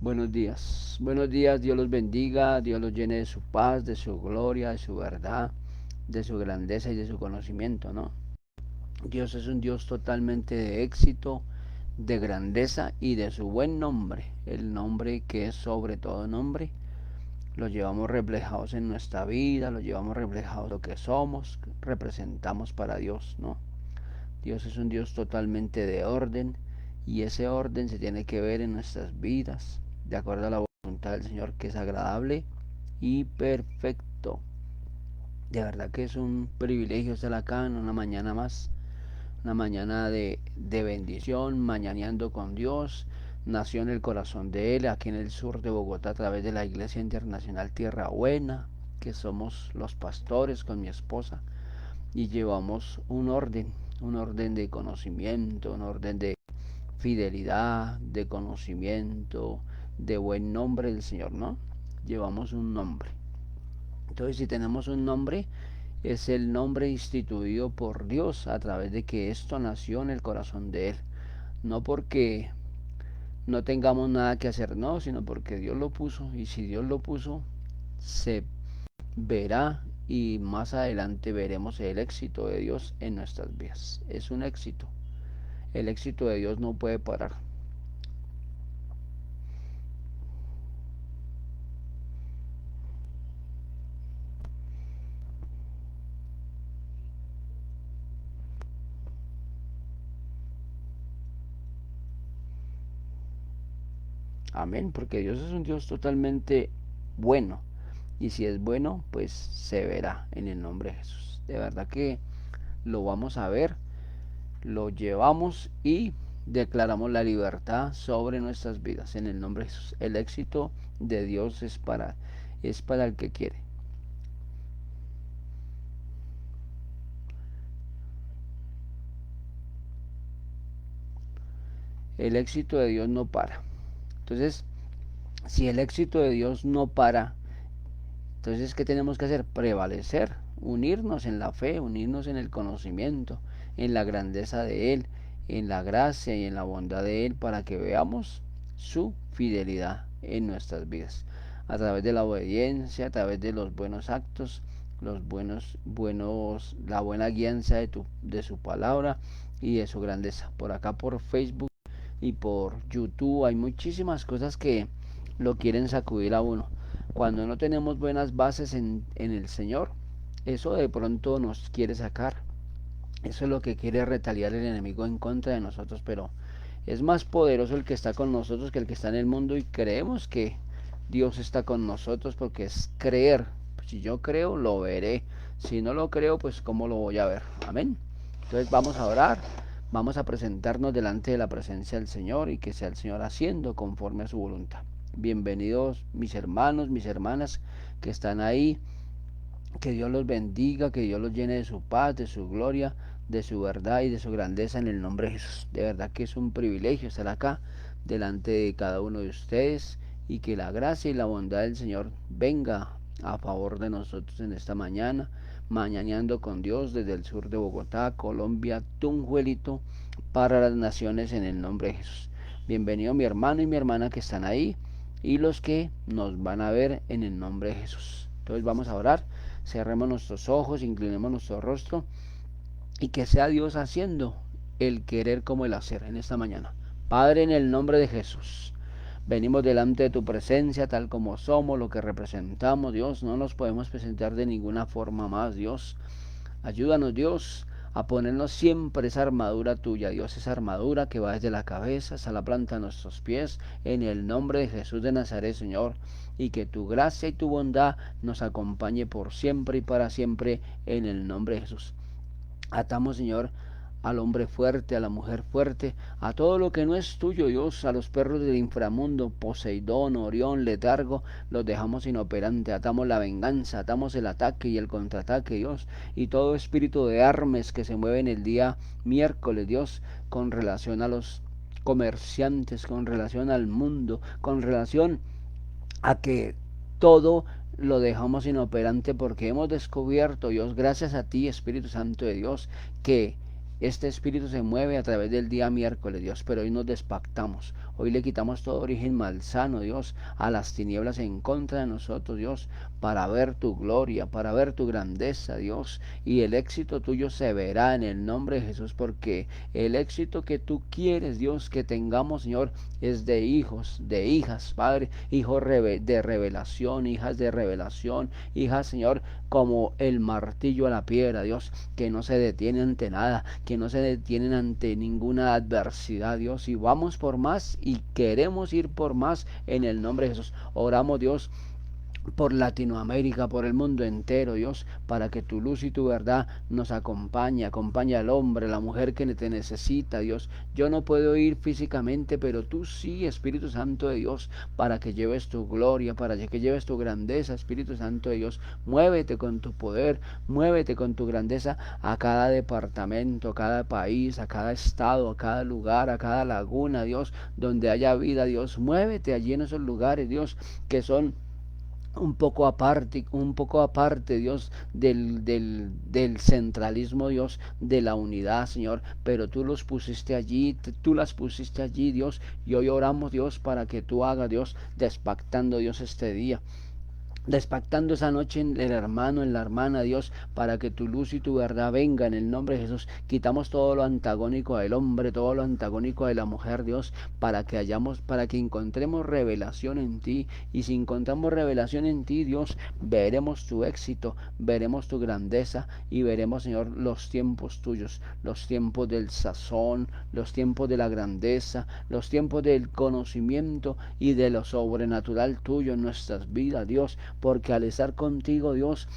Buenos días, Dios los bendiga, Dios los llene de su paz, de su gloria, de su verdad, de su grandeza y de su conocimiento, ¿no? Dios es un Dios totalmente de éxito, de grandeza y de su buen nombre, el nombre que es sobre todo nombre. Lo llevamos reflejados en nuestra vida, lo llevamos reflejados en lo que somos, representamos para Dios, ¿no? Dios es un Dios totalmente de orden y ese orden se tiene que ver en nuestras vidas, de acuerdo a la voluntad del Señor que es agradable y perfecto. De verdad que es un privilegio estar acá en una mañana más, una mañana de bendición, mañaneando con Dios. Nació en el corazón de Él, aquí en el sur de Bogotá, a través de la Iglesia Internacional Tierra Buena, que somos los pastores con mi esposa y llevamos un orden de conocimiento, un orden de fidelidad, de conocimiento, de buen nombre del Señor, ¿no? Llevamos un nombre. Entonces, si tenemos un nombre, es el nombre instituido por Dios a través de que esto nació en el corazón de Él. No porque no tengamos nada que hacer, no, sino porque Dios lo puso. Y si Dios lo puso, se verá y más adelante veremos el éxito de Dios en nuestras vidas. Es un éxito. El éxito de Dios no puede parar. Amén, porque Dios es un Dios totalmente bueno. Y si es bueno, pues se verá en el nombre de Jesús. De verdad que lo vamos a ver, lo llevamos y declaramos la libertad sobre nuestras vidas en el nombre de Jesús. El éxito de Dios es para el que quiere. El éxito de Dios no para. Entonces, si el éxito de Dios no para, entonces, ¿qué tenemos que hacer? Prevalecer, unirnos en la fe, unirnos en el conocimiento, en la grandeza de Él, en la gracia y en la bondad de Él, para que veamos su fidelidad en nuestras vidas, a través de la obediencia, a través de los buenos actos, la buena guianza de su palabra y de su grandeza. Por acá por Facebook y por YouTube hay muchísimas cosas que lo quieren sacudir a uno. Cuando no tenemos buenas bases en el Señor, eso de pronto nos quiere sacar. Eso es lo que quiere retaliar el enemigo en contra de nosotros, pero es más poderoso el que está con nosotros que el que está en el mundo y creemos que Dios está con nosotros porque es creer. Si yo creo, lo veré. Si no lo creo, pues ¿cómo lo voy a ver? Amén. Entonces vamos a orar, vamos a presentarnos delante de la presencia del Señor y que sea el Señor haciendo conforme a su voluntad. Bienvenidos mis hermanos, mis hermanas que están ahí. Que Dios los bendiga, que Dios los llene de su paz, de su gloria, de su verdad y de su grandeza en el nombre de Jesús. De verdad que es un privilegio estar acá delante de cada uno de ustedes y que la gracia y la bondad del Señor venga a favor de nosotros en esta mañana, mañaneando con Dios desde el sur de Bogotá, Colombia, Tunjuelito, para las naciones en el nombre de Jesús. Bienvenido mi hermano y mi hermana que están ahí y los que nos van a ver en el nombre de Jesús. Entonces vamos a orar. Cerremos nuestros ojos, inclinemos nuestro rostro y que sea Dios haciendo el querer como el hacer en esta mañana. Padre, en el nombre de Jesús, venimos delante de tu presencia tal como somos, lo que representamos, Dios. No nos podemos presentar de ninguna forma más, Dios. Ayúdanos, Dios, a ponernos siempre esa armadura tuya, Dios, esa armadura que va desde la cabeza hasta la planta de nuestros pies, en el nombre de Jesús de Nazaret, Señor, y que tu gracia y tu bondad nos acompañe por siempre y para siempre, en el nombre de Jesús. Atamos, Señor, al hombre fuerte, a la mujer fuerte, a todo lo que no es tuyo, Dios, a los perros del inframundo, Poseidón, Orión, Letargo, los dejamos inoperantes, atamos la venganza, atamos el ataque y el contraataque, Dios, y todo espíritu de armes que se mueve en el día miércoles, Dios, con relación a los comerciantes, con relación al mundo, con relación a que todo lo dejamos inoperante porque hemos descubierto, Dios, gracias a ti, Espíritu Santo de Dios, que este espíritu se mueve a través del día miércoles, Dios, pero hoy nos despactamos. Hoy le quitamos todo origen malsano, Dios, a las tinieblas en contra de nosotros, Dios, para ver tu gloria, para ver tu grandeza, Dios. Y el éxito tuyo se verá en el nombre de Jesús, porque el éxito que tú quieres, Dios, que tengamos, Señor, es de hijos, de hijas, Padre, hijos de revelación, hijas de revelación, hijas, Señor, como el martillo a la piedra, Dios, que no se detienen ante nada, que no se detienen ante ninguna adversidad, Dios, y vamos por más y queremos ir por más en el nombre de Jesús. Oramos, Dios, por Latinoamérica, por el mundo entero, Dios, para que tu luz y tu verdad nos acompañe al hombre, la mujer que te necesita, Dios. Yo no puedo ir físicamente, pero tú sí, Espíritu Santo de Dios, para que lleves tu gloria, para que lleves tu grandeza, Espíritu Santo de Dios. Muévete con tu poder, muévete con tu grandeza a cada departamento, a cada país, a cada estado, a cada lugar, a cada laguna, Dios, donde haya vida, Dios. Muévete allí en esos lugares, Dios, que son un poco aparte, Dios, del centralismo, Dios, de la unidad, Señor, pero tú los pusiste allí, tú las pusiste allí, Dios, y hoy oramos, Dios, para que tú hagas, Dios, despactando, Dios, este día, despactando esa noche en el hermano, en la hermana, Dios, para que tu luz y tu verdad venga en el nombre de Jesús. Quitamos todo lo antagónico del hombre, todo lo antagónico de la mujer, Dios, para que encontremos revelación en ti. Y si encontramos revelación en ti, Dios, veremos tu éxito, veremos tu grandeza y veremos, Señor, los tiempos tuyos, los tiempos del sazón, los tiempos de la grandeza, los tiempos del conocimiento y de lo sobrenatural tuyo en nuestras vidas, Dios, porque al estar contigo, Dios,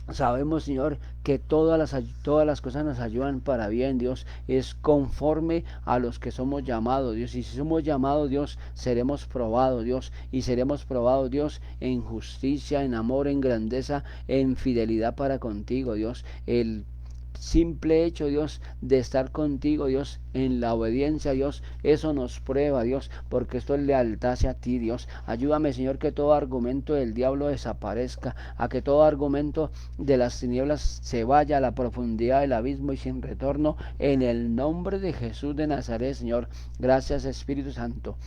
sabemos, Señor, que todas las cosas nos ayudan para bien, Dios, es conforme a los que somos llamados, Dios, y si somos llamados, Dios, seremos probados, Dios, y seremos probados, Dios, en justicia, en amor, en grandeza, en fidelidad para contigo, Dios, el simple hecho, Dios, de estar contigo, Dios, en la obediencia, Dios, eso nos prueba, Dios, porque esto es lealtad hacia ti, Dios. Ayúdame, Señor, que todo argumento del diablo desaparezca, a que todo argumento de las tinieblas se vaya a la profundidad del abismo y sin retorno, en el nombre de Jesús de Nazaret, Señor. Gracias, Espíritu Santo.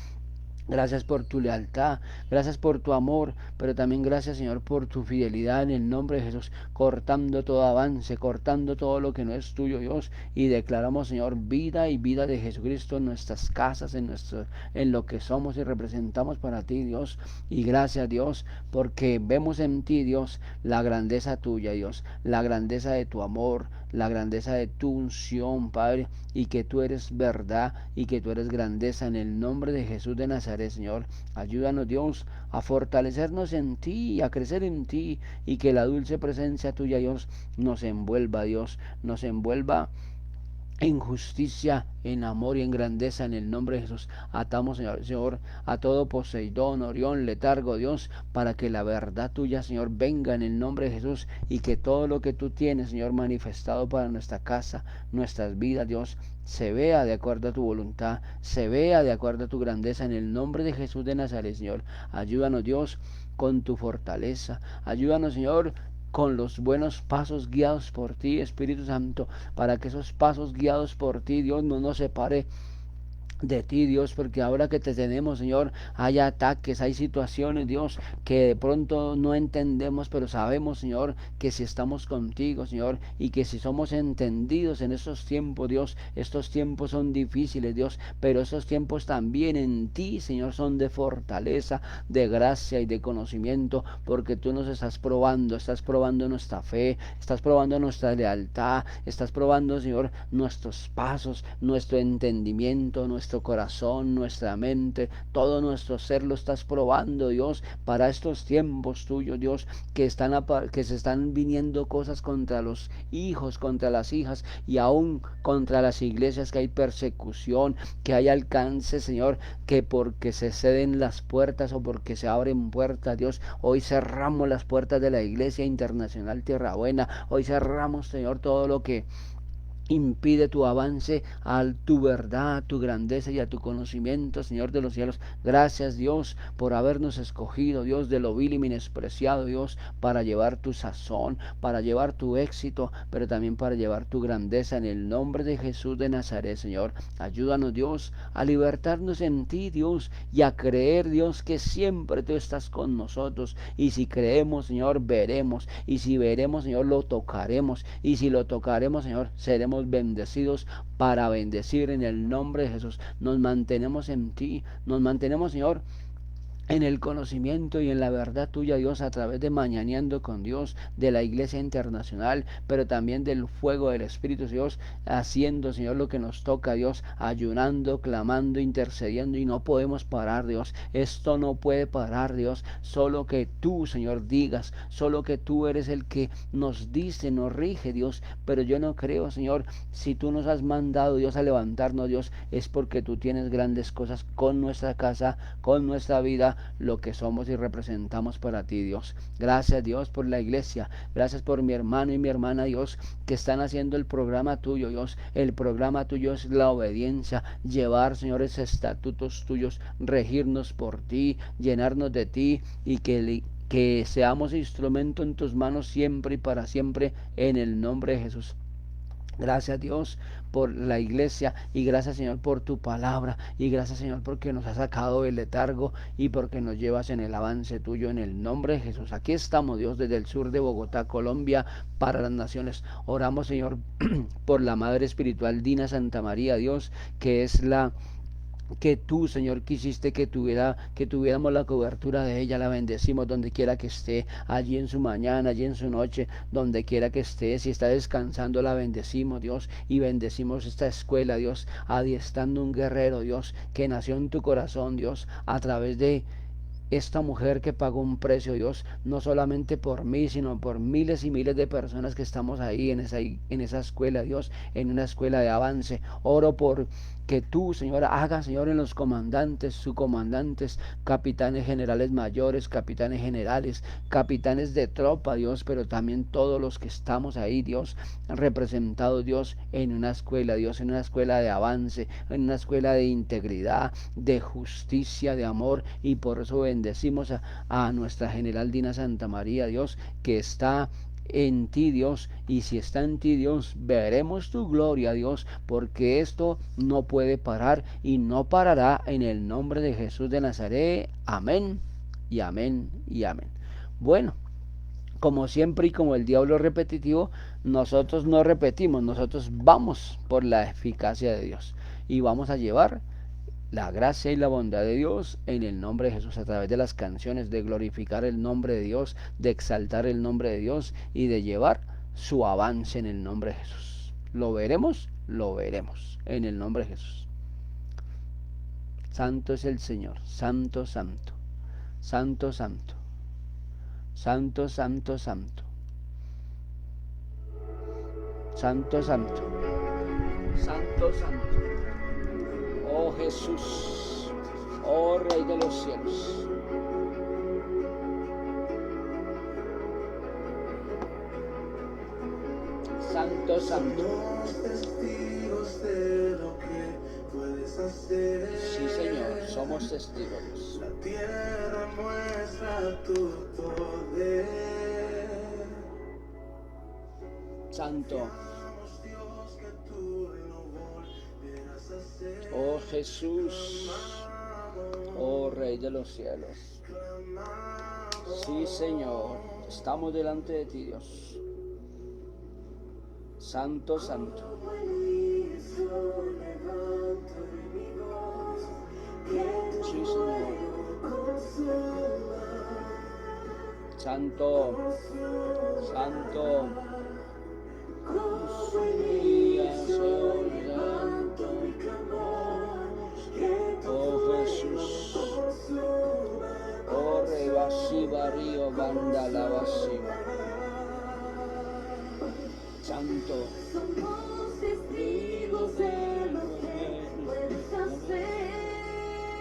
Gracias por tu lealtad, gracias por tu amor, pero también gracias, Señor, por tu fidelidad en el nombre de Jesús, cortando todo avance, cortando todo lo que no es tuyo, Dios, y declaramos, Señor, vida y vida de Jesucristo en nuestras casas, en lo que somos y representamos para ti, Dios, y gracias, Dios, porque vemos en ti, Dios, la grandeza tuya, Dios, la grandeza de tu amor, la grandeza de tu unción, Padre, y que tú eres verdad y que tú eres grandeza en el nombre de Jesús de Nazaret, Señor. Ayúdanos, Dios, a fortalecernos en ti y a crecer en ti y que la dulce presencia tuya, Dios, nos envuelva, Dios, nos envuelva en justicia, en amor y en grandeza en el nombre de Jesús. Atamos, Señor, a todo Poseidón, Orión, letargo, Dios, para que la verdad tuya, Señor, venga en el nombre de Jesús y que todo lo que tú tienes, Señor, manifestado para nuestra casa, nuestras vidas, Dios, se vea de acuerdo a tu voluntad, se vea de acuerdo a tu grandeza en el nombre de Jesús de Nazaret, Señor. Ayúdanos, Dios, con tu fortaleza. Ayúdanos, Señor, con los buenos pasos guiados por ti, Espíritu Santo, para que esos pasos guiados por ti, Dios, no nos separe de ti, Dios, porque ahora que te tenemos, Señor, hay ataques, hay situaciones, Dios, que de pronto no entendemos, pero sabemos, Señor, que si estamos contigo, Señor, y que si somos entendidos en estos tiempos, Dios, estos tiempos son difíciles, Dios, pero esos tiempos también en ti, Señor, son de fortaleza, de gracia y de conocimiento, porque tú nos estás probando nuestra fe, estás probando nuestra lealtad, estás probando, Señor, nuestros pasos, nuestro entendimiento, nuestro corazón, nuestra mente, todo nuestro ser lo estás probando, Dios, para estos tiempos tuyos, Dios, que se están viniendo cosas contra los hijos, contra las hijas y aún contra las iglesias, que hay persecución, que hay alcance, Señor, que porque se ceden las puertas o porque se abren puertas, Dios, hoy cerramos las puertas de la Iglesia Internacional Tierra Buena, hoy cerramos, Señor, todo lo que impide tu avance a tu verdad, a tu grandeza y a tu conocimiento, Señor de los cielos. Gracias, Dios, por habernos escogido, Dios, de lo vil y menospreciado, Dios, para llevar tu sazón, para llevar tu éxito, pero también para llevar tu grandeza en el nombre de Jesús de Nazaret, Señor. Ayúdanos, Dios, a libertarnos en ti, Dios, y a creer, Dios, que siempre tú estás con nosotros. Y si creemos, Señor, veremos. Y si veremos, Señor, lo tocaremos. Y si lo tocaremos, Señor, seremos bendecidos para bendecir en el nombre de Jesús. Nos mantenemos en ti, nos mantenemos, Señor, en el conocimiento y en la verdad tuya, Dios, a través de Mañaneando con Dios, de la Iglesia Internacional, pero también del fuego del Espíritu, Dios, haciendo, Señor, lo que nos toca, Dios, ayunando, clamando, intercediendo, y no podemos parar, Dios. Esto no puede parar, Dios, solo que tú, Señor, digas, solo que tú eres el que nos dice, nos rige, Dios, pero yo no creo, Señor, si tú nos has mandado, Dios, a levantarnos, Dios, es porque tú tienes grandes cosas con nuestra casa, con nuestra vida, lo que somos y representamos para ti, Dios. Gracias, Dios, por la iglesia. Gracias por mi hermano y mi hermana, Dios, que están haciendo el programa tuyo, Dios. El programa tuyo es la obediencia, llevar, señores, estatutos tuyos, regirnos por ti, llenarnos de ti, y que seamos instrumento en tus manos siempre y para siempre, en el nombre de Jesús. Gracias, Dios, por la iglesia, y gracias, Señor, por tu palabra, y gracias, Señor, porque nos has sacado del letargo y porque nos llevas en el avance tuyo, en el nombre de Jesús. Aquí estamos, Dios, desde el sur de Bogotá, Colombia, para las naciones. Oramos, Señor, por la Madre Espiritual Dina Santa María, Dios, que es la que tú, Señor, quisiste que tuviéramos la cobertura de ella. La bendecimos donde quiera que esté, allí en su mañana, allí en su noche, donde quiera que esté. Si está descansando, la bendecimos, Dios, y bendecimos esta escuela, Dios, adiestrando un guerrero, Dios, que nació en tu corazón, Dios, a través de esta mujer que pagó un precio, Dios, no solamente por mí, sino por miles y miles de personas que estamos ahí en esa escuela, Dios, en una escuela de avance. Oro por que tú, Señor, hagas, Señor, en los comandantes, subcomandantes, capitanes generales mayores, capitanes generales, capitanes de tropa, Dios, pero también todos los que estamos ahí, Dios, representados, Dios, en una escuela, Dios, en una escuela de avance, en una escuela de integridad, de justicia, de amor, y por eso bendecimos a nuestra general Dina Santa María, Dios, que está en ti, Dios, y si está en ti, Dios, veremos tu gloria, Dios, porque esto no puede parar y no parará, en el nombre de Jesús de Nazaret. Amén y amén y amén. Bueno, como siempre y como el diablo es repetitivo, nosotros no repetimos, nosotros vamos por la eficacia de Dios y vamos a llevar la gracia y la bondad de Dios en el nombre de Jesús, a través de las canciones, de glorificar el nombre de Dios, de exaltar el nombre de Dios y de llevar su avance en el nombre de Jesús. ¿Lo veremos? Lo veremos en el nombre de Jesús. Santo es el Señor, santo, santo, santo, santo, santo, santo, santo, santo, santo, santo, santo. Oh Jesús, oh Rey de los cielos. Santo, santo. Sí, Señor, somos testigos. La tierra muestra tu poder. Santo. Oh Jesús, oh Rey de los cielos. Sí, Señor, estamos delante de ti, Dios. Santo, santo. Sí, Señor. Santo, santo. Oh Jesús, oh Rey Basiba, Río, Banda, la Basiba. Santo. Somos testigos de lo que puedes hacer.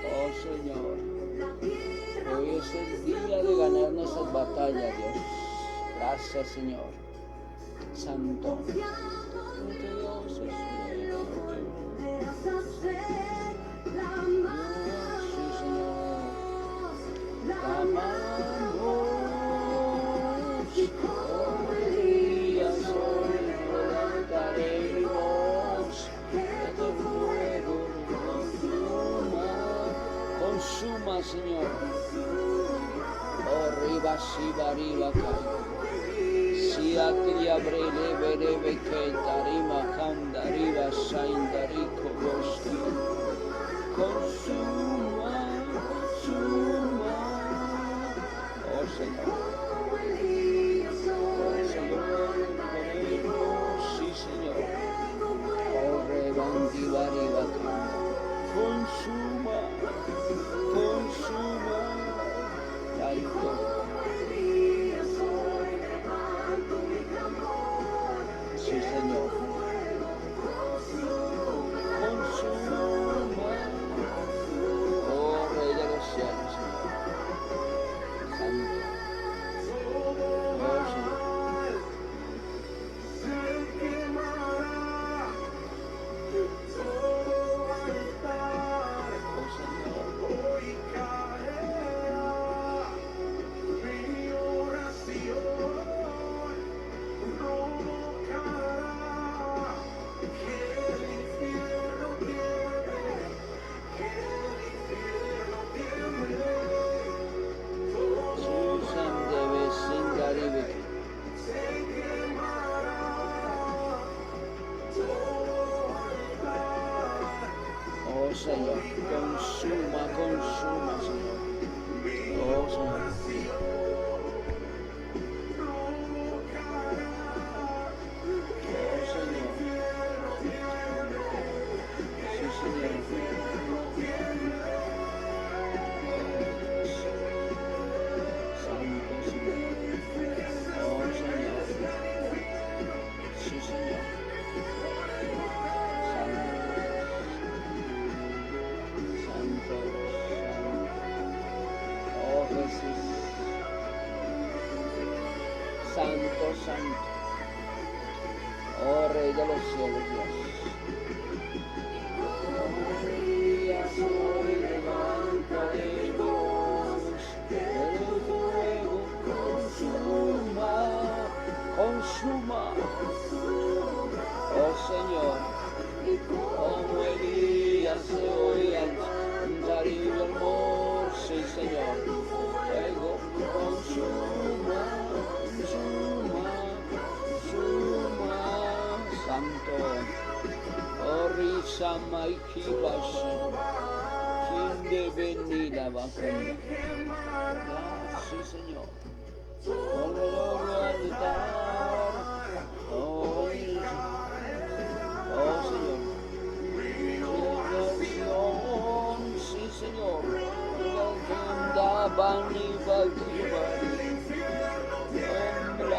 Oh Señor, hoy es el día de ganar nuestras batallas, Dios. Gracias, Señor. Santo. Confiamos Porque Dios es cielo, bueno. dejas hacer la Sí, Señor. la Clamamos, y como Elías hoy levantaré mi voz, que tu fuego consuma, Señor. Oh, riba, siba, riba, si atria brele, verebe, que tarima, canda, riba, saindarico, bosque. Consuma, consuma. Oh, Señor. Oh, Señor, queremos, sí, Señor. Oh, rebandiva, riba, canda. Consuma, consuma, Santo. Sí, Señor. Consuma, oh Rey de los cielos, Señor. Santo. Oh, Señor. Oh, Señor. Susan debe singaribe. Oh, Señor, consuma, consuma, Señor. Oh, Señor. Oh, Señor. Sí, Señor. Santo, Señor. Oh, Señor. Sí, Señor. Santo. Santo. Oh, Jesús. Santo, santo. Oh, Rey de los cielos, Dios. Hoy levantaré voz, el fuego consuma, consuma. Oh, Señor, como Elías hoy alzar y amor, sí, Señor. Fuego consuma, consuma, consuma, Santo. Oh, risa, maikibashi, quien de venir a vacuna. Sí, Señor. Oh, oh, Señor. Sí, Señor.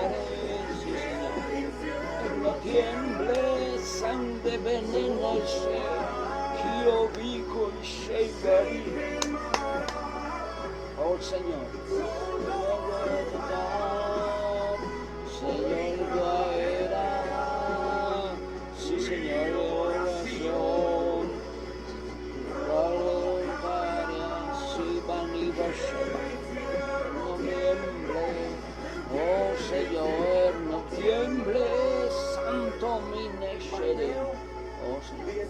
Sí, Señor. No tiemble, sangre venenosa, Kio Vico y Sheibari. Oh, Señor. Señor, yo era. Sí, Señor, oración. Voluntaria, si van y Basheba. No tiemble, oh Señor, no tiemble, Santo Mineshere. Oh Señor.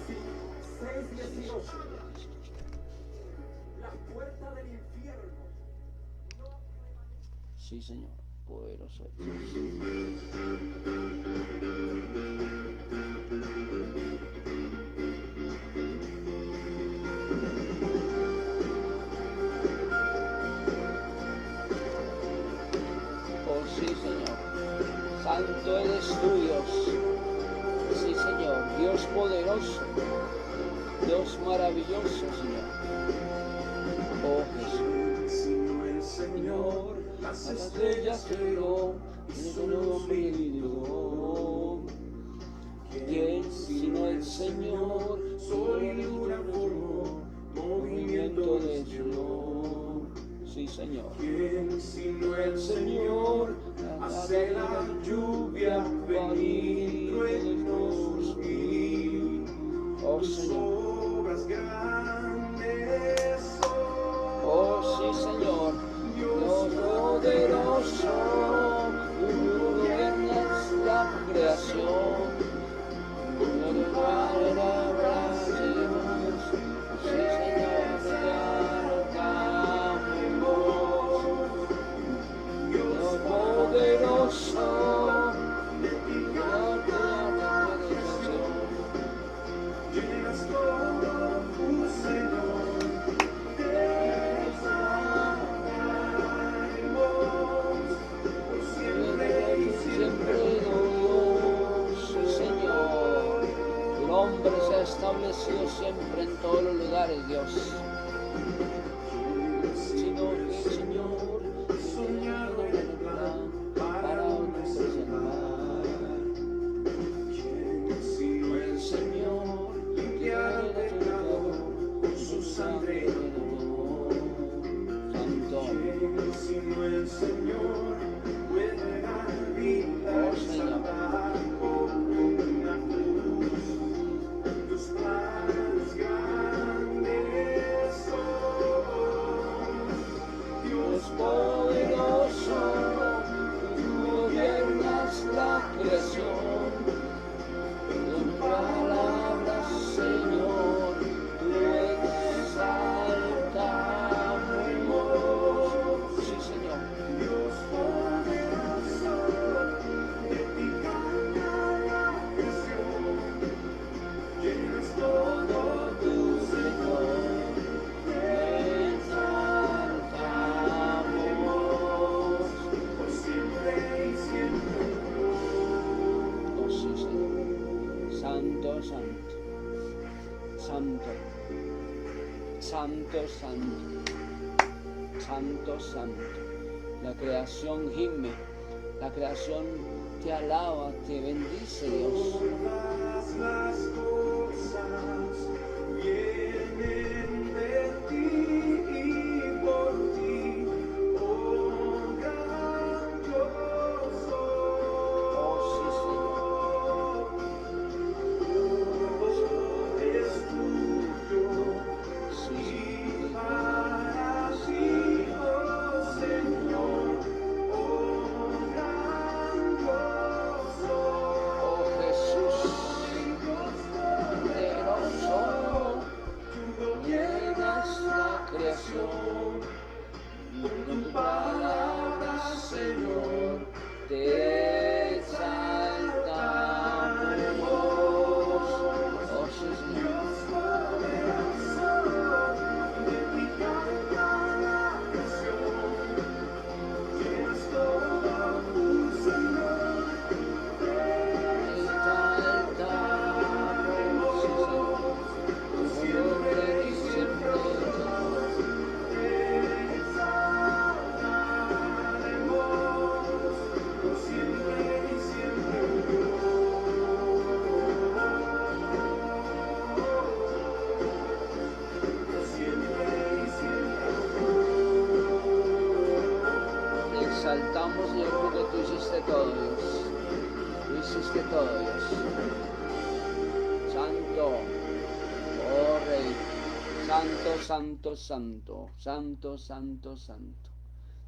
Sí, Señor, poderoso es. Oh, sí, Señor. Santo eres tú, Dios. Sí, Señor. Dios poderoso. Dios maravilloso, Señor. Oh, Jesús. Señor, las estrellas creó, en tu nombre dio. ¿Quién sino el Señor? Sol y luna formó, movimiento de su. Sí, Señor. ¿Quién sino el Señor hace la lluvia venir truenos y Oh tus Señor. obras grandes son? Oh sí, Señor. Dios poderoso, tú gobiernas la creación. Sí, Señor, te alabamos. Dios poderoso, Dios de la creación. Llenas todo, Señor, te exaltaremos por siempre y Siempre siempre. Dios, sí, Señor. Tu nombre se ha establecido siempre en todos los lugares, Dios. Sino que el Señor Soñado en el plan para un preservar. ¿Quién sino el Señor limpiará el pecado con su sangre y amor? Santo. ¿Quién sino el Señor puede dar vida y salvar por una cruz? Tus planes grandes son. Dios poderoso, tú gobiernas la creación. En palabras, Señor, tú exaltamos. Sí, Señor. Dios poderoso, de ti canta la creación. Llenas todo tu Señor, te exaltamos por siempre y siempre. Oh, sí, Señor. Santo, santo. Santo. Santo, santo. Santo, santo. La creación gime. La creación te alaba, te bendice, Dios. Todas las cosas vienen de ti y por ti, oh gran yo Oh, sí, soy. Todo es tuyo Sí, y sí. para ti, oh Señor, oh gran yo soy. Oh, Jesús. Dios Poderoso. tú gobiernas la creación. Con tu palabra, Señor, Te exaltamos. Oh, sí, Señor. Dios poderoso, de ti canta la creación. Llenas todo tu Señor, te Exaltamos. Sí, Señor. por siempre y siempre. Te exaltaremos por siempre y siempre. Por siempre y siempre. Te exaltamos, Señor, porque tú hiciste todo, Dios. Tú hiciste todo, Dios. Santo, oh Rey. Santo, santo, santo. Santo, santo, santo.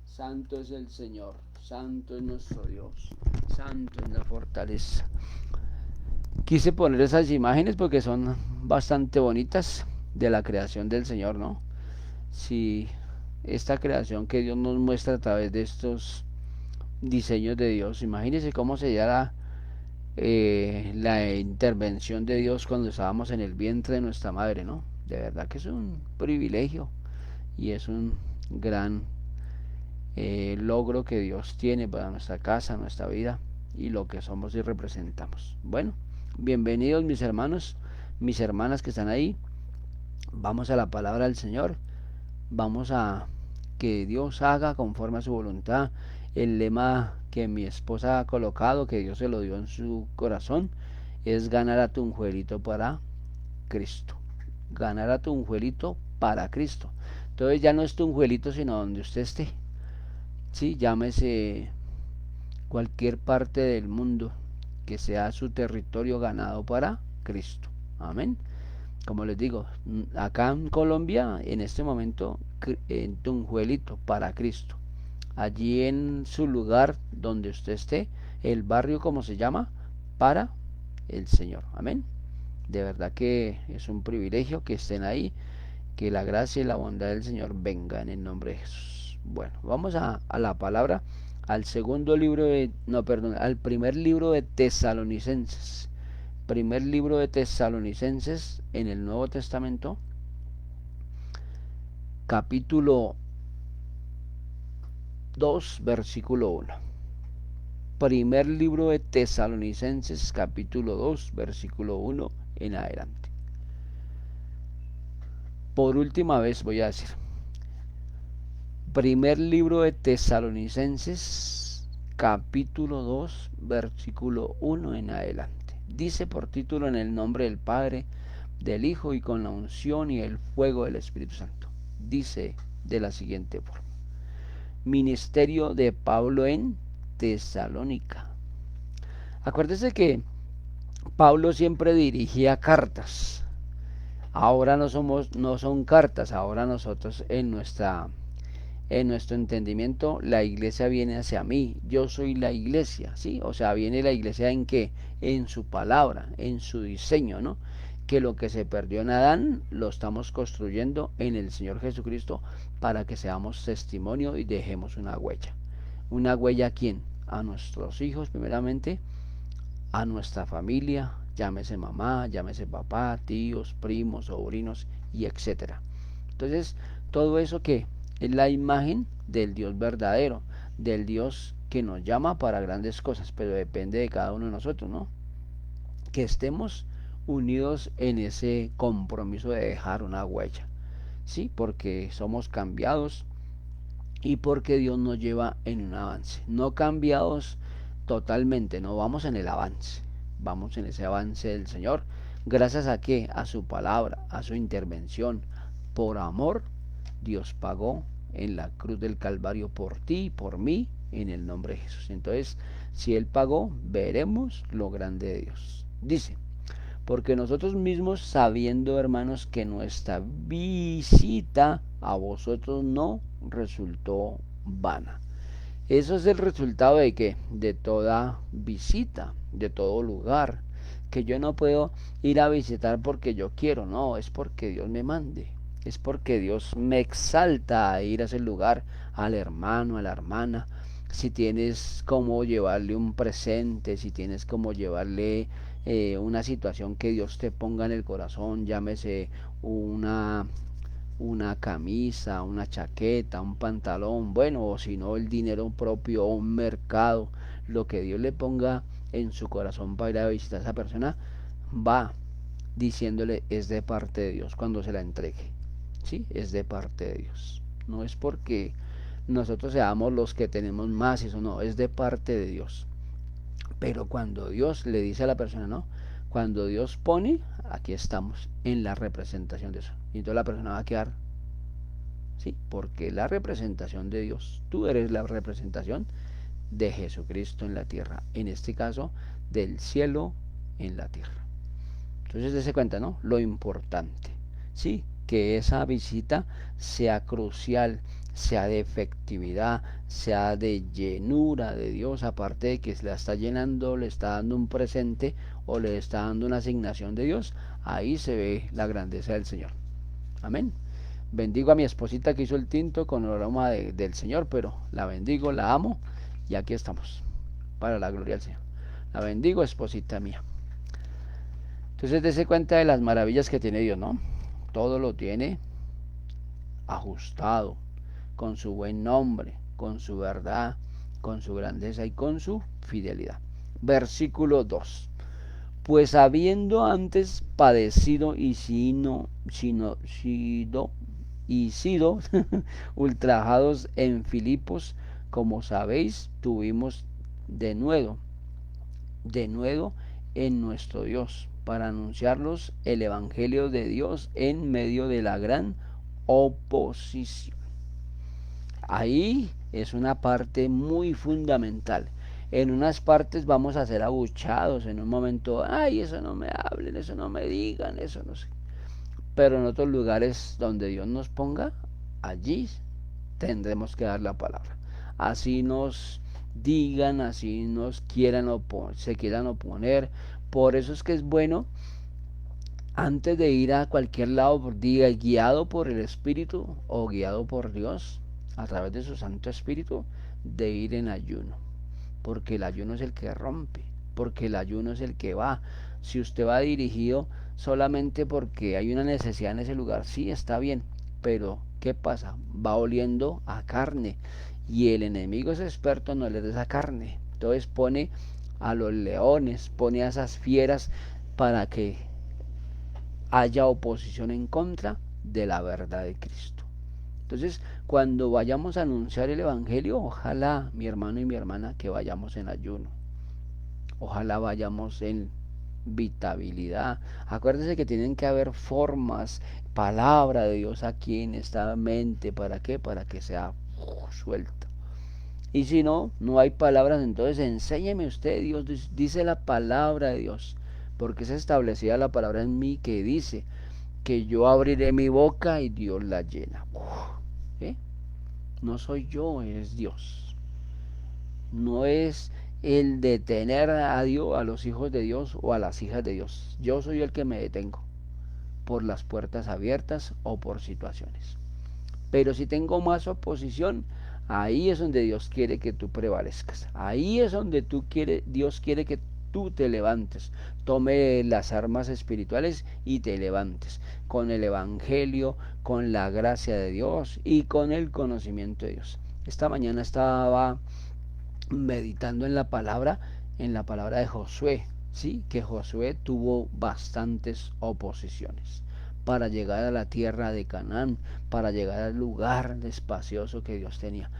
Santo es el Señor. Santo es nuestro Dios. Santo es la fortaleza. Quise poner esas imágenes porque son bastante bonitas de la creación del Señor, ¿no? Si esta creación que Dios nos muestra a través de estos diseños de Dios, imagínense cómo sería la intervención de Dios cuando estábamos en el vientre de nuestra madre, ¿no? De verdad que es un privilegio y es un gran logro que Dios tiene para nuestra casa, nuestra vida y lo que somos y representamos. Bueno, bienvenidos mis hermanos, mis hermanas que están ahí. Vamos a la palabra del Señor. Vamos a que Dios haga conforme a su voluntad. El lema que mi esposa ha colocado, que Dios se lo dio en su corazón, es ganar a tu unjuelito para Cristo. Ganar a tu unjuelito para Cristo. Entonces ya no es Tunjuelito, sino donde usted esté. Sí, llámese cualquier parte del mundo que sea su territorio ganado para Cristo. Amén. Como les digo, acá en Colombia, en este momento, en Tunjuelito, para Cristo. Allí en su lugar donde usted esté, el barrio como se llama, para el Señor. Amén. De verdad que es un privilegio que estén ahí, que la gracia y la bondad del Señor venga en el nombre de Jesús. Bueno, vamos a la palabra, al segundo libro de, no, perdón, al primer libro de Tesalonicenses. Primer libro de Tesalonicenses en el Nuevo Testamento, capítulo 2, versículo 1. Primer libro de Tesalonicenses, capítulo 2, versículo 1 en adelante. Por última vez voy a decir, primer libro de Tesalonicenses, capítulo 2, versículo 1 en adelante. Dice por título: en el nombre del Padre, del Hijo y con la unción y el fuego del Espíritu Santo. Dice de la siguiente forma: ministerio de Pablo en Tesalónica. Acuérdese que Pablo siempre dirigía cartas. Ahora no son cartas, ahora nosotros en nuestro entendimiento, la iglesia viene hacia mí, yo soy la iglesia, ¿sí? O sea, viene la iglesia en qué, en su palabra, en su diseño, ¿no? Que lo que se perdió en Adán lo estamos construyendo en el Señor Jesucristo para que seamos testimonio y dejemos una huella. ¿Una huella a quién? A nuestros hijos primeramente, a nuestra familia, llámese mamá, llámese papá, tíos, primos, sobrinos y etcétera. Entonces, todo eso que es la imagen del Dios verdadero, del Dios que nos llama para grandes cosas, pero depende de cada uno de nosotros, ¿no? Que estemos unidos en ese compromiso de dejar una huella, ¿sí? Porque somos cambiados y porque Dios nos lleva en un avance, no cambiados totalmente, no vamos en el avance, vamos en ese avance del Señor, gracias a qué, a su palabra, a su intervención, por amor, Dios pagó en la cruz del Calvario por ti y por mí, en el nombre de Jesús. Entonces, si Él pagó, veremos lo grande de Dios. Dice: porque nosotros mismos, sabiendo, hermanos, que nuestra visita a vosotros no resultó vana. Eso es el resultado de que de toda visita, de todo lugar, que yo no puedo ir a visitar porque yo quiero, no, es porque Dios me mande, es porque Dios me exalta a ir a ese lugar, al hermano, a la hermana. Si tienes como llevarle un presente, si tienes como llevarle una situación que Dios te ponga en el corazón, llámese una camisa, una chaqueta, un pantalón, bueno, o si no el dinero propio, un mercado, lo que Dios le ponga en su corazón para ir a visitar a esa persona, va diciéndole es de parte de Dios cuando se la entregue, ¿sí? Es de parte de Dios. No es porque nosotros seamos los que tenemos más, eso no, es de parte de Dios. Pero cuando Dios le dice a la persona, no, cuando Dios pone, aquí estamos en la representación de eso. Y entonces la persona va a quedar, ¿sí? Porque la representación de Dios, tú eres la representación de Jesucristo en la tierra. En este caso, del cielo en la tierra. Entonces, dése cuenta, ¿no? Lo importante, ¿sí? Que esa visita sea crucial, sea de efectividad, sea de llenura de Dios, aparte de que se la está llenando, le está dando un presente o le está dando una asignación de Dios, ahí se ve la grandeza del Señor. Amén. Bendigo a mi esposita que hizo el tinto con el aroma del Señor, pero la bendigo, la amo y aquí estamos, para la gloria del Señor. La bendigo, esposita mía. Entonces dése cuenta de las maravillas que tiene Dios, ¿no? Todo lo tiene ajustado, con su buen nombre, con su verdad, con su grandeza y con su fidelidad. Versículo 2. Pues habiendo antes padecido y sido ultrajados en Filipos, como sabéis, tuvimos de nuevo en nuestro Dios, para anunciarlos el Evangelio de Dios en medio de la gran oposición. Ahí es una parte muy fundamental. En unas partes vamos a ser abuchados en un momento, ay, eso no me hablen, eso no me digan, eso no sé. Pero en otros lugares donde Dios nos ponga, allí tendremos que dar la palabra. Así nos digan, así nos quieran se quieran oponer. Por eso es que es bueno, antes de ir a cualquier lado, diga, guiado por el Espíritu o guiado por Dios, a través de su Santo Espíritu, de ir en ayuno. Porque el ayuno es el que rompe, porque el ayuno es el que va. Si usted va dirigido solamente porque hay una necesidad en ese lugar, sí, está bien, pero ¿qué pasa? Va oliendo a carne y el enemigo es experto en oler esa carne. Entonces pone a los leones, pone a esas fieras para que haya oposición en contra de la verdad de Cristo. Entonces, cuando vayamos a anunciar el Evangelio, ojalá, mi hermano y mi hermana, que vayamos en ayuno. Ojalá vayamos en vitabilidad. Acuérdense que tienen que haber formas, palabra de Dios aquí en esta mente. ¿Para qué? Para que sea suelta. Y si no, no hay palabras, entonces enséñeme usted, Dios dice la palabra de Dios. Porque es establecida la palabra en mí que dice que yo abriré mi boca y Dios la llena. ¿Eh? No soy yo, es Dios. No es el detener a Dios, a los hijos de Dios o a las hijas de Dios. Yo soy el que me detengo por las puertas abiertas o por situaciones. Pero si tengo más oposición, ahí es donde Dios quiere que tú prevalezcas. Ahí es donde Dios quiere que tú te levantes. Tome las armas espirituales y te levantes con el Evangelio, con la gracia de Dios y con el conocimiento de Dios. Esta mañana estaba meditando en la palabra de Josué, sí, que Josué tuvo bastantes oposiciones para llegar a la tierra de Canaán, para llegar al lugar espacioso que Dios tenía.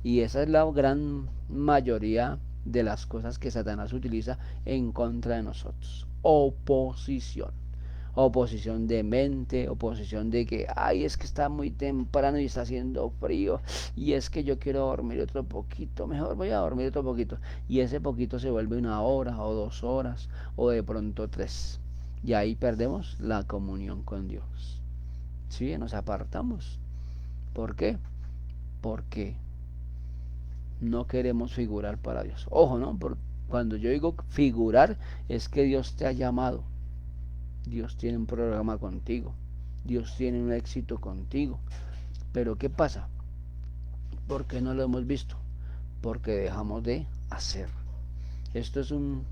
Y esa es la gran mayoría de las cosas que Satanás utiliza en contra de nosotros. Oposición. Oposición de mente, oposición de que, ay, es que está muy temprano y está haciendo frío, y es que yo quiero dormir otro poquito, mejor voy a dormir otro poquito, y ese poquito se vuelve 1 hora o 2 horas, o de pronto 3, y ahí perdemos la comunión con Dios. Sí, nos apartamos. ¿Por qué? Porque no queremos figurar para Dios. Ojo, ¿no? Cuando yo digo figurar, es que Dios te ha llamado. Dios tiene un programa contigo. Dios tiene un éxito contigo. Pero ¿qué pasa? ¿Por qué no lo hemos visto? Porque dejamos de hacer. Esto es un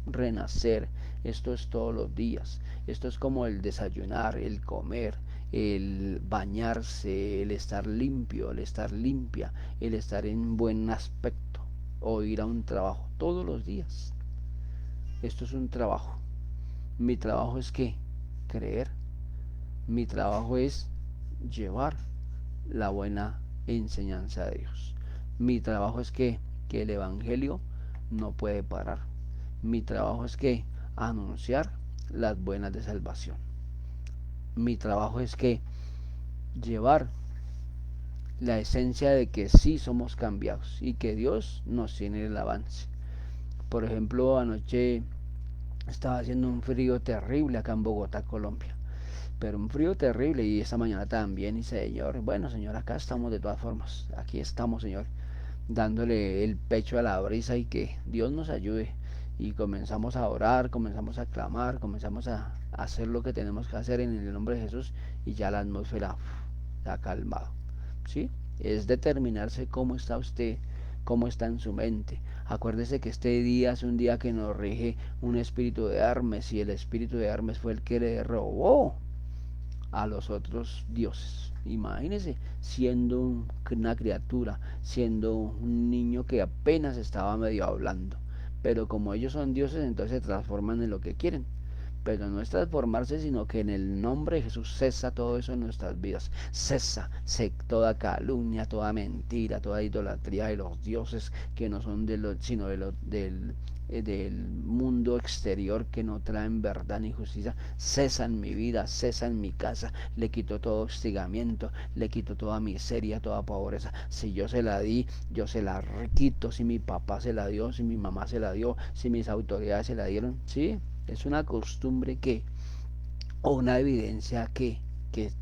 renacer. Esto es todos los días. Esto es como el desayunar, el comer, el bañarse, el estar limpio, el estar limpia, el estar en buen aspecto o ir a un trabajo todos los días. Esto es un trabajo. Mi trabajo es ¿qué? Creer. Mi trabajo es llevar la buena enseñanza de Dios. Mi trabajo es que el Evangelio no puede parar. Mi trabajo es que anunciar las buenas de salvación. Mi trabajo es que llevar la esencia de que sí somos cambiados y que Dios nos tiene el avance. Por ejemplo, anoche estaba haciendo un frío terrible acá en Bogotá, Colombia. Pero un frío terrible y esta mañana también. Y Señor, bueno Señor, acá estamos de todas formas. Aquí estamos, Señor, dándole el pecho a la brisa y que Dios nos ayude. Y comenzamos a orar, comenzamos a clamar, comenzamos a hacer lo que tenemos que hacer en el nombre de Jesús. Y ya la atmósfera se ha calmado. ¿Sí? Es determinarse cómo está usted, cómo está en su mente. Acuérdese que este día es un día que nos rige un espíritu de Hermes, y el espíritu de Hermes fue el que le robó a los otros dioses. Imagínese, siendo una criatura, siendo un niño que apenas estaba medio hablando, pero como ellos son dioses, entonces se transforman en lo que quieren. pero no es transformarse, sino que en el nombre de Jesús cesa todo eso en nuestras vidas. Cesa toda calumnia, toda mentira, toda idolatría de los dioses que no son sino del mundo exterior, que no traen verdad ni justicia. Cesa en mi vida, cesa en mi casa. Le quito todo hostigamiento, le quito toda miseria, toda pobreza. Si yo se la di, yo se la quito. Si mi papá se la dio, si mi mamá se la dio, si mis autoridades se la dieron, sí. Es una costumbre o una evidencia que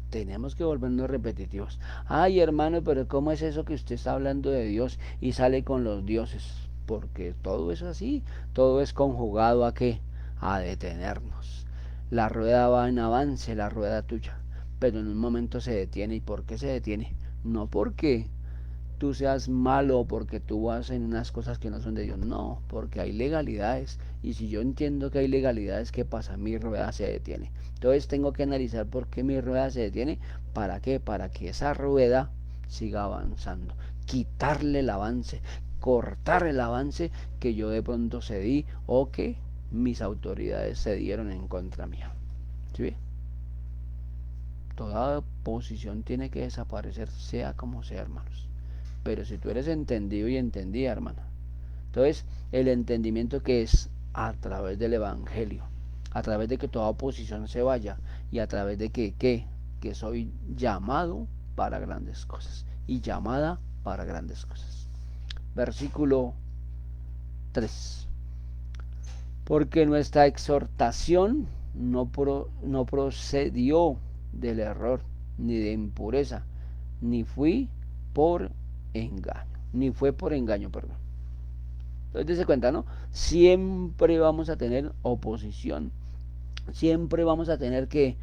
tenemos que volvernos repetitivos. Ay, hermano, pero ¿cómo es eso que usted está hablando de Dios y sale con los dioses? Porque todo es así, todo es conjugado ¿a qué? A detenernos. La rueda va en avance, la rueda tuya, pero en un momento se detiene. ¿Y por qué se detiene? No porque tú seas malo o porque tú vas en unas cosas que no son de Dios, no, porque hay legalidades, y si yo entiendo que hay legalidades, ¿qué pasa? Mi rueda se detiene. Entonces tengo que analizar por qué mi rueda se detiene. ¿Para qué? Para que esa rueda siga avanzando, quitarle el avance, cortar el avance que yo de pronto cedí o que mis autoridades se dieron en contra mía. ¿Sí? Toda posición tiene que desaparecer, sea como sea, hermanos. Pero si tú eres entendido y entendida, hermana, entonces el entendimiento que es a través del evangelio, a través de que toda oposición se vaya, y a través de que soy llamado para grandes cosas y llamada para grandes cosas. Versículo 3. Porque nuestra exhortación no procedió del error, ni de impureza, ni por fue por engaño, perdón. Entonces, dése cuenta, ¿no? Siempre vamos a tener oposición, siempre vamos a tener que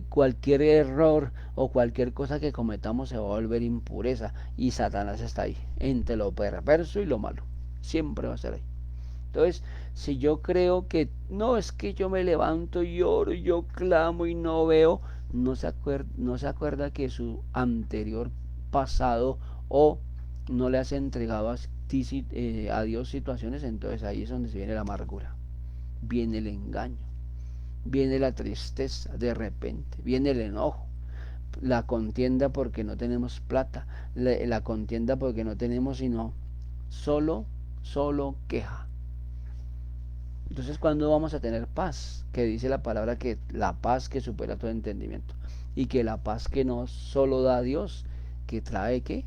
cualquier error o cualquier cosa que cometamos se va a volver impureza, y Satanás está ahí, entre lo perverso y lo malo, siempre va a estar ahí. Entonces, si yo creo que no, es que yo me levanto y oro y yo clamo y no veo, no se acuerda que su anterior pasado o no le has entregado a Dios situaciones. Entonces ahí es donde se viene la amargura, viene el engaño, viene la tristeza de repente, viene el enojo, la contienda porque no tenemos plata, la contienda porque no tenemos sino solo queja. Entonces, ¿cuándo vamos a tener paz? Que dice la palabra que la paz que supera todo entendimiento, y que la paz que no solo da Dios, que trae ¿qué?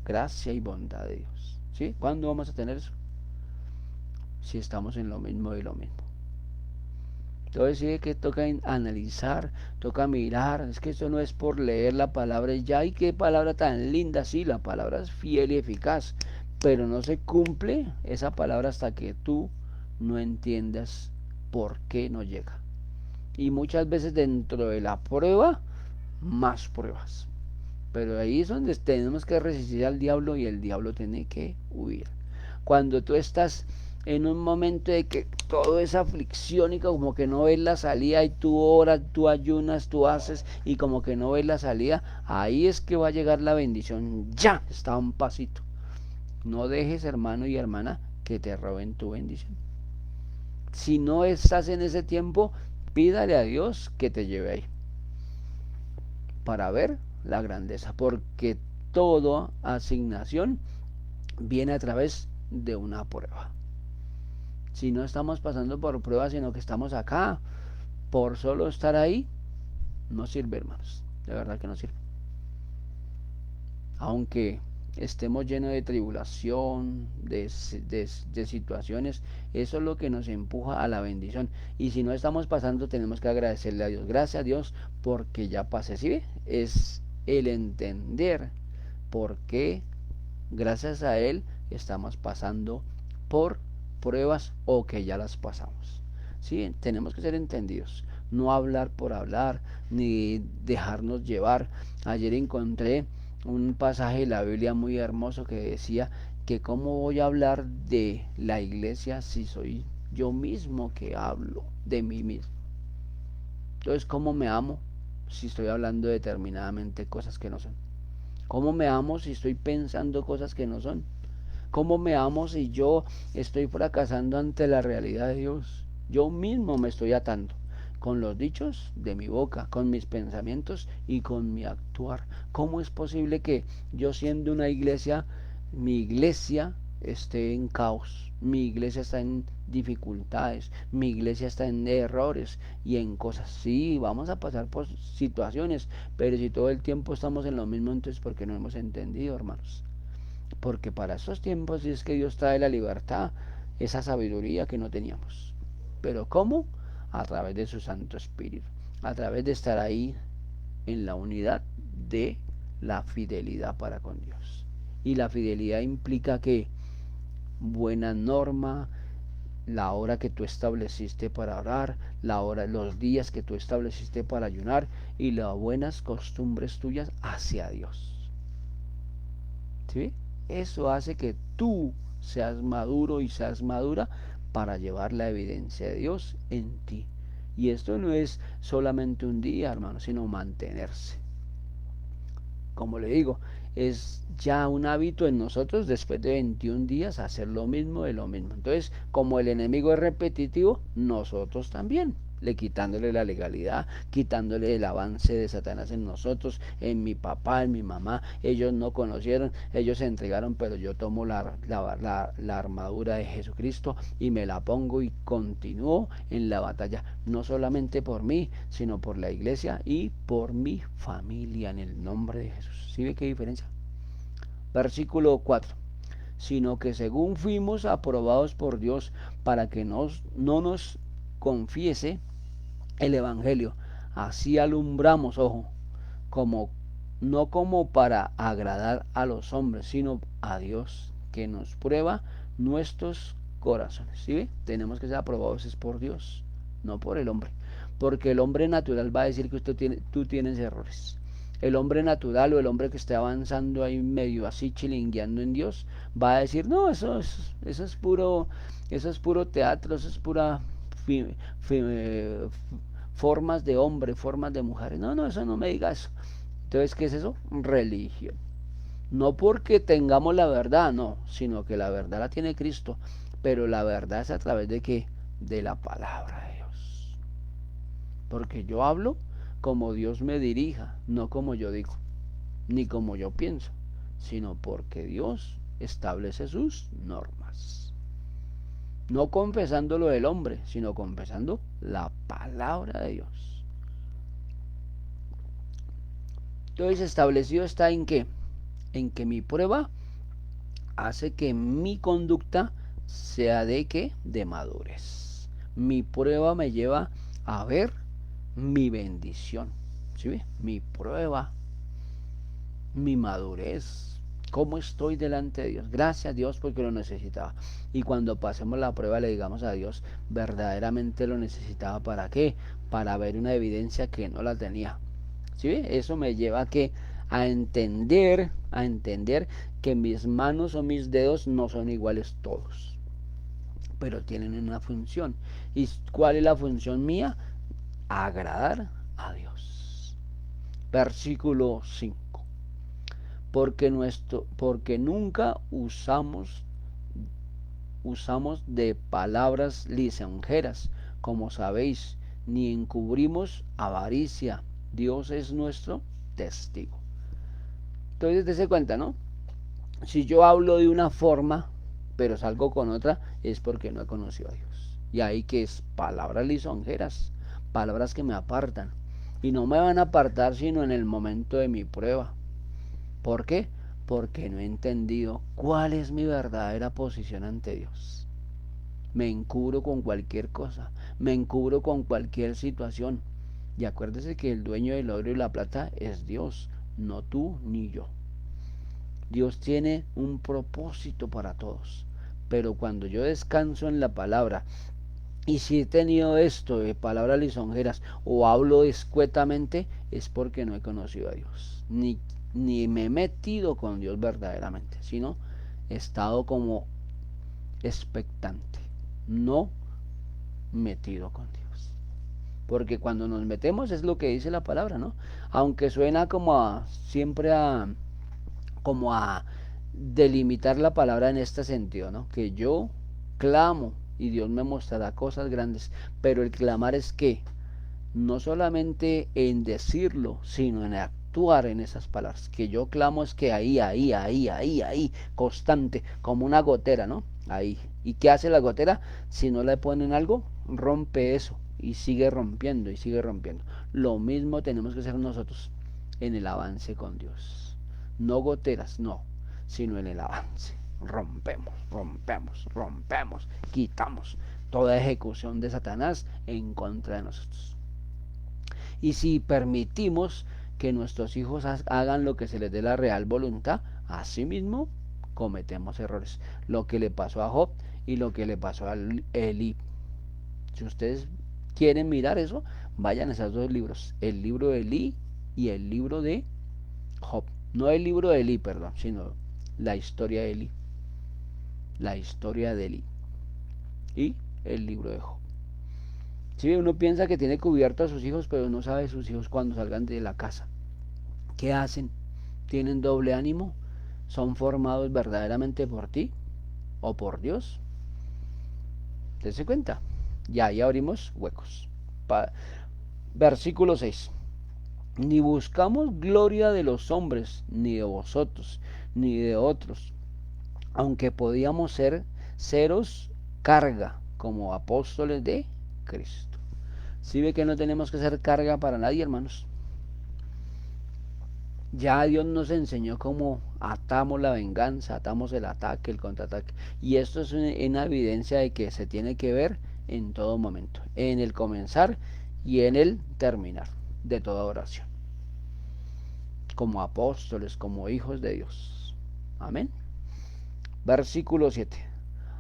Gracia y bondad de Dios. ¿Sí? ¿Cuándo vamos a tener eso? Si estamos en lo mismo de lo mismo. Entonces sí que toca analizar, toca mirar. Es que esto no es por leer la palabra y ya, y qué palabra tan linda. Sí, la palabra es fiel y eficaz, pero no se cumple esa palabra hasta que tú no entiendas por qué no llega. Y muchas veces dentro de la prueba, más pruebas. Pero ahí es donde tenemos que resistir al diablo, y el diablo tiene que huir. Cuando tú estás en un momento de que todo es aflicción y como que no ves la salida, y tú oras, tú ayunas, tú haces y como que no ves la salida, ahí es que va a llegar la bendición. Ya está a un pasito. No dejes, hermano y hermana, que te roben tu bendición. Si no estás en ese tiempo, pídale a Dios que te lleve ahí para ver la grandeza, porque toda asignación viene a través de una prueba. Si no estamos pasando por pruebas, sino que estamos acá por solo estar ahí, no sirve, hermanos, de verdad que no sirve. Aunque estemos llenos de tribulación, de situaciones, eso es lo que nos empuja a la bendición. Y si no estamos pasando, tenemos que agradecerle a Dios. Gracias a Dios porque ya pasé. ¿Sí ve? Es el entender por qué gracias a Él estamos pasando por pruebas o que ya las pasamos. ¿Sí? Tenemos que ser entendidos, no hablar por hablar, ni dejarnos llevar. Ayer encontré un pasaje de la Biblia muy hermoso que decía que cómo voy a hablar de la iglesia si soy yo mismo que hablo de mí mismo. Entonces, ¿cómo me amo si estoy hablando determinadamente cosas que no son? ¿Cómo me amo si estoy pensando cosas que no son? ¿Cómo me amo si yo estoy fracasando ante la realidad de Dios? Yo mismo me estoy atando con los dichos de mi boca, con mis pensamientos y con mi actuar. ¿Cómo es posible que yo siendo una iglesia, mi iglesia esté en caos, mi iglesia está en dificultades, mi iglesia está en errores y en cosas? Sí, vamos a pasar por situaciones, pero si todo el tiempo estamos en lo mismo, entonces ¿por qué no hemos entendido, hermanos? Porque para estos tiempos sí es que Dios trae la libertad, esa sabiduría que no teníamos. Pero ¿cómo? A través de su Santo Espíritu, a través de estar ahí en la unidad de la fidelidad para con Dios. Y la fidelidad implica que buena norma, la hora que tú estableciste para orar, la hora, los días que tú estableciste para ayunar y las buenas costumbres tuyas hacia Dios. ¿Sí? Eso hace que tú seas maduro y seas madura para llevar la evidencia de Dios en ti. Y esto no es solamente un día, hermano, sino mantenerse. Como le digo, es ya un hábito en nosotros después de 21 días hacer lo mismo de lo mismo. Entonces, como el enemigo es repetitivo, nosotros también, le quitándole la legalidad, quitándole el avance de Satanás en nosotros, en mi papá, en mi mamá. Ellos no conocieron, ellos se entregaron, pero yo tomo la armadura de Jesucristo y me la pongo y continúo en la batalla, no solamente por mí, sino por la iglesia y por mi familia, en el nombre de Jesús. ¿Sí ve qué diferencia? Versículo 4. Sino que según fuimos aprobados por Dios para que no nos confiese el Evangelio, así alumbramos, ojo, como no como para agradar a los hombres, sino a Dios, que nos prueba nuestros corazones. ¿Sí ve? Tenemos que ser aprobados es por Dios, no por el hombre, porque el hombre natural va a decir que tú tienes errores. El hombre natural o el hombre que esté avanzando ahí medio así chilingueando en Dios va a decir, no, eso es puro teatro, eso es pura fi, fi, formas de hombre, formas de mujeres. No, no, eso no me diga eso. Entonces, ¿qué es eso? Religión. No porque tengamos la verdad, no, sino que la verdad la tiene Cristo, pero la verdad es a través de qué? De la palabra de Dios. Porque yo hablo como Dios me dirija, no como yo digo, ni como yo pienso, sino porque Dios establece sus normas. No confesando lo del hombre, sino confesando la palabra de Dios. Entonces, establecido está en qué? En que mi prueba hace que mi conducta sea de qué? De madurez. Mi prueba me lleva a ver mi bendición. ¿Sí ve? Mi prueba, mi madurez, cómo estoy delante de Dios. Gracias a Dios porque lo necesitaba. Y cuando pasemos la prueba le digamos a Dios, verdaderamente lo necesitaba. ¿Para qué? Para ver una evidencia que no la tenía. ¿Sí ve? Eso me lleva a que a entender que mis manos o mis dedos no son iguales todos, pero tienen una función. ¿Y cuál es la función mía? Agradar a Dios. Versículo 5. Porque nunca usamos de palabras lisonjeras, como sabéis, ni encubrimos avaricia. Dios es nuestro testigo. Entonces, dése cuenta, ¿no? Si yo hablo de una forma, pero salgo con otra, es porque no he conocido a Dios. Y ahí que es palabras lisonjeras, palabras que me apartan. Y no me van a apartar sino en el momento de mi prueba. ¿Por qué? Porque no he entendido cuál es mi verdadera posición ante Dios. Me encubro con cualquier cosa, me encubro con cualquier situación. Y acuérdese que el dueño del oro y la plata es Dios, no tú ni yo. Dios tiene un propósito para todos. Pero cuando yo descanso en la palabra, y si he tenido esto de palabras lisonjeras o hablo escuetamente, es porque no he conocido a Dios. Ni me he metido con Dios verdaderamente, sino he estado como expectante, no metido con Dios. Porque cuando nos metemos es lo que dice la palabra, ¿no? Aunque suena como a delimitar la palabra en este sentido, ¿no? Que yo clamo y Dios me mostrará cosas grandes. Pero el clamar es que no solamente en decirlo, sino en actuar en esas palabras. Que yo clamo es que ahí, constante, como una gotera, ¿no? Ahí. ¿Y qué hace la gotera? Si no le ponen algo, rompe eso y sigue rompiendo y sigue rompiendo. Lo mismo tenemos que hacer nosotros en el avance con Dios. No goteras, no, sino en el avance. Rompemos, quitamos toda ejecución de Satanás en contra de nosotros. Y si permitimos que nuestros hijos hagan lo que se les dé la real voluntad, asimismo cometemos errores. Lo que le pasó a Job y lo que le pasó a Elí. Si ustedes quieren mirar eso, vayan a esos dos libros, el libro de Elí y el libro de Job. No el libro de Elí, perdón, sino la historia de Elí. La historia de Elí y el libro de Job. Si uno piensa que tiene cubierto a sus hijos, pero no sabe sus hijos cuando salgan de la casa. ¿Qué hacen? ¿Tienen doble ánimo? ¿Son formados verdaderamente por ti o por Dios? Dese cuenta. Ya ahí abrimos huecos. Versículo 6. Ni buscamos gloria de los hombres, ni de vosotros, ni de otros, aunque podíamos seros carga como apóstoles de Cristo. Si ve que no tenemos que ser carga para nadie, hermanos. Ya Dios nos enseñó cómo atamos la venganza, atamos el ataque, el contraataque. Y esto es una evidencia de que se tiene que ver en todo momento, en el comenzar y en el terminar de toda oración. Como apóstoles, como hijos de Dios. Amén. Versículo 7.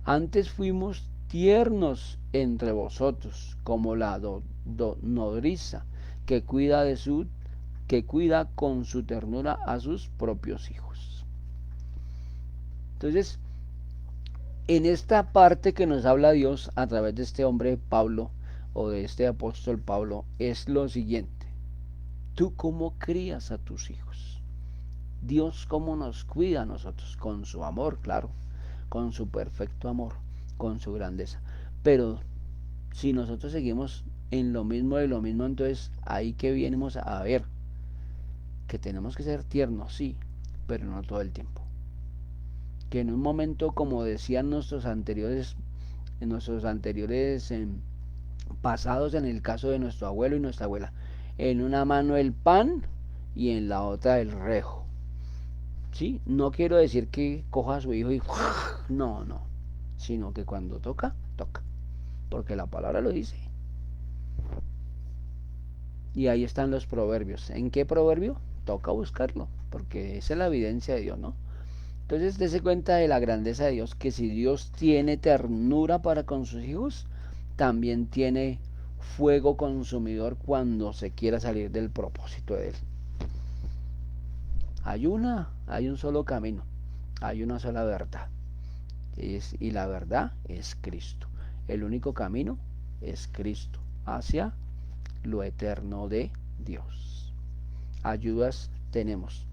Antes fuimos tiernos entre vosotros, como la nodriza que cuida con su ternura a sus propios hijos. Entonces, en esta parte que nos habla Dios a través de este hombre Pablo, o de este apóstol Pablo, es lo siguiente. ¿Tú cómo crías a tus hijos? Dios cómo nos cuida a nosotros, con su amor, claro, con su perfecto amor, con su grandeza. Pero si nosotros seguimos en lo mismo de lo mismo, entonces ahí que venimos a ver que tenemos que ser tiernos, sí, pero no todo el tiempo. Que en un momento, como decían nuestros anteriores pasados, en el caso de nuestro abuelo y nuestra abuela, en una mano el pan y en la otra el rejo. ¿Sí? No quiero decir que coja a su hijo y no, sino que cuando toca, toca, porque la palabra lo dice. Y ahí están los proverbios. ¿En qué proverbio? Toca buscarlo, porque esa es la evidencia de Dios, ¿no? Entonces dése cuenta de la grandeza de Dios, que si Dios tiene ternura para con sus hijos, también tiene fuego consumidor cuando se quiera salir del propósito de Él. Hay un solo camino, hay una sola verdad, y la verdad es Cristo. El único camino es Cristo hacia lo eterno de Dios. Ayudas tenemos.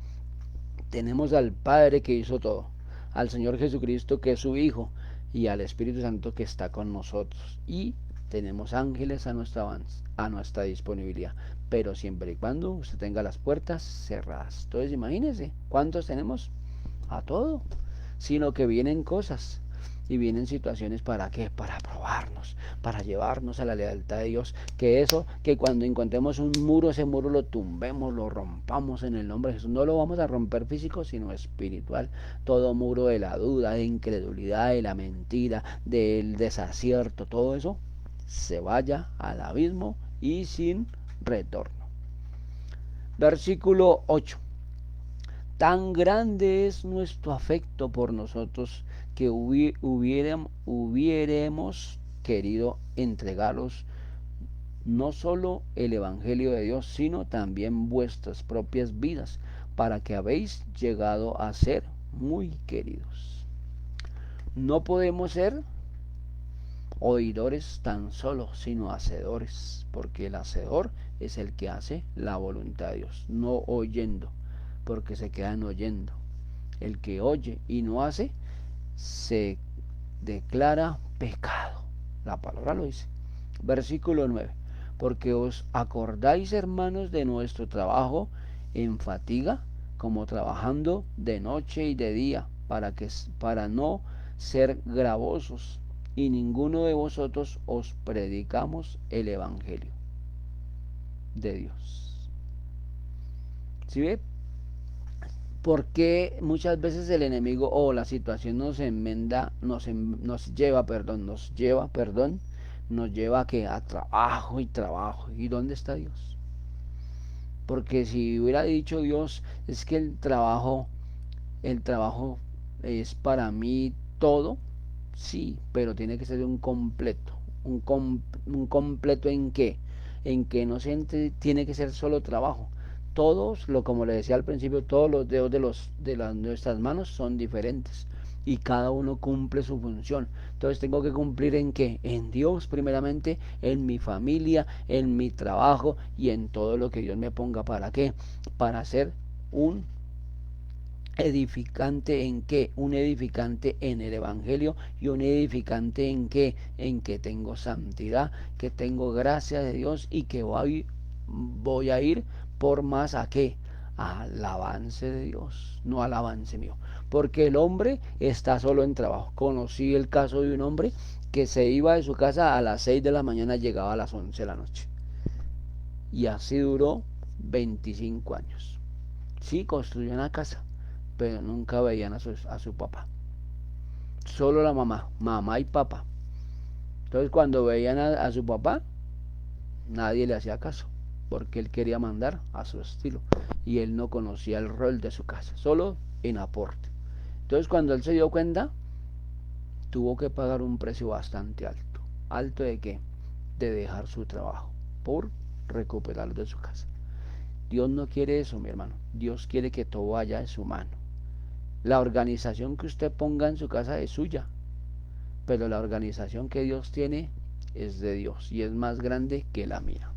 Tenemos al Padre que hizo todo, al Señor Jesucristo que es su Hijo, y al Espíritu Santo que está con nosotros. Y tenemos ángeles a nuestra disponibilidad, pero siempre y cuando usted tenga las puertas cerradas. Entonces imagínese, ¿cuántos tenemos? A todo, sino que vienen cosas. Y vienen situaciones, ¿para qué? Para probarnos, para llevarnos a la lealtad de Dios. Que cuando encontremos un muro, ese muro lo tumbemos, lo rompamos en el nombre de Jesús. No lo vamos a romper físico, sino espiritual. Todo muro de la duda, de incredulidad, de la mentira, del desacierto, todo eso se vaya al abismo y sin retorno. Versículo 8. Tan grande es nuestro afecto por nosotros que hubiéramos querido entregaros no solo el Evangelio de Dios, sino también vuestras propias vidas, para que habéis llegado a ser muy queridos. No podemos ser oidores tan solo, sino hacedores, porque el hacedor es el que hace la voluntad de Dios, no oyendo, porque se quedan oyendo. El que oye y no hace se declara pecado. La palabra lo dice. Versículo 9. Porque os acordáis, hermanos, de nuestro trabajo en fatiga, como trabajando de noche y de día, para no ser gravosos, y ninguno de vosotros os predicamos el evangelio de Dios. ¿Sí ve? Porque muchas veces el enemigo o la situación nos lleva a que a trabajo y trabajo. ¿Y dónde está Dios? Porque si hubiera dicho Dios, es que el trabajo es para mí todo, sí, pero tiene que ser un completo. ¿Un completo en qué? En que no tiene que ser solo trabajo. Como le decía al principio, todos los dedos de nuestras manos son diferentes y cada uno cumple su función. Entonces tengo que cumplir en qué? En Dios primeramente, en mi familia, en mi trabajo y en todo lo que Dios me ponga. ¿Para qué? Para ser un edificante en qué, un edificante en el evangelio y un edificante en qué, en que tengo santidad, que tengo gracia de Dios y que voy a ir por más a qué, al avance de Dios, no al avance mío, porque el hombre está solo en trabajo. Conocí el caso de un hombre que se iba de su casa a las 6 de la mañana, llegaba a las 11 de la noche, y así duró 25 años. Sí, construyó una casa, pero nunca veían a su papá. Solo la mamá y papá. Entonces cuando veían a su papá, nadie le hacía caso, porque él quería mandar a su estilo y él no conocía el rol de su casa, solo en aporte. Entonces cuando él se dio cuenta, tuvo que pagar un precio bastante alto. ¿Alto de qué? De dejar su trabajo por recuperar de su casa. Dios no quiere eso, mi hermano. Dios quiere que todo vaya en su mano. La organización que usted ponga en su casa es suya, pero la organización que Dios tiene es de Dios y es más grande que la mía.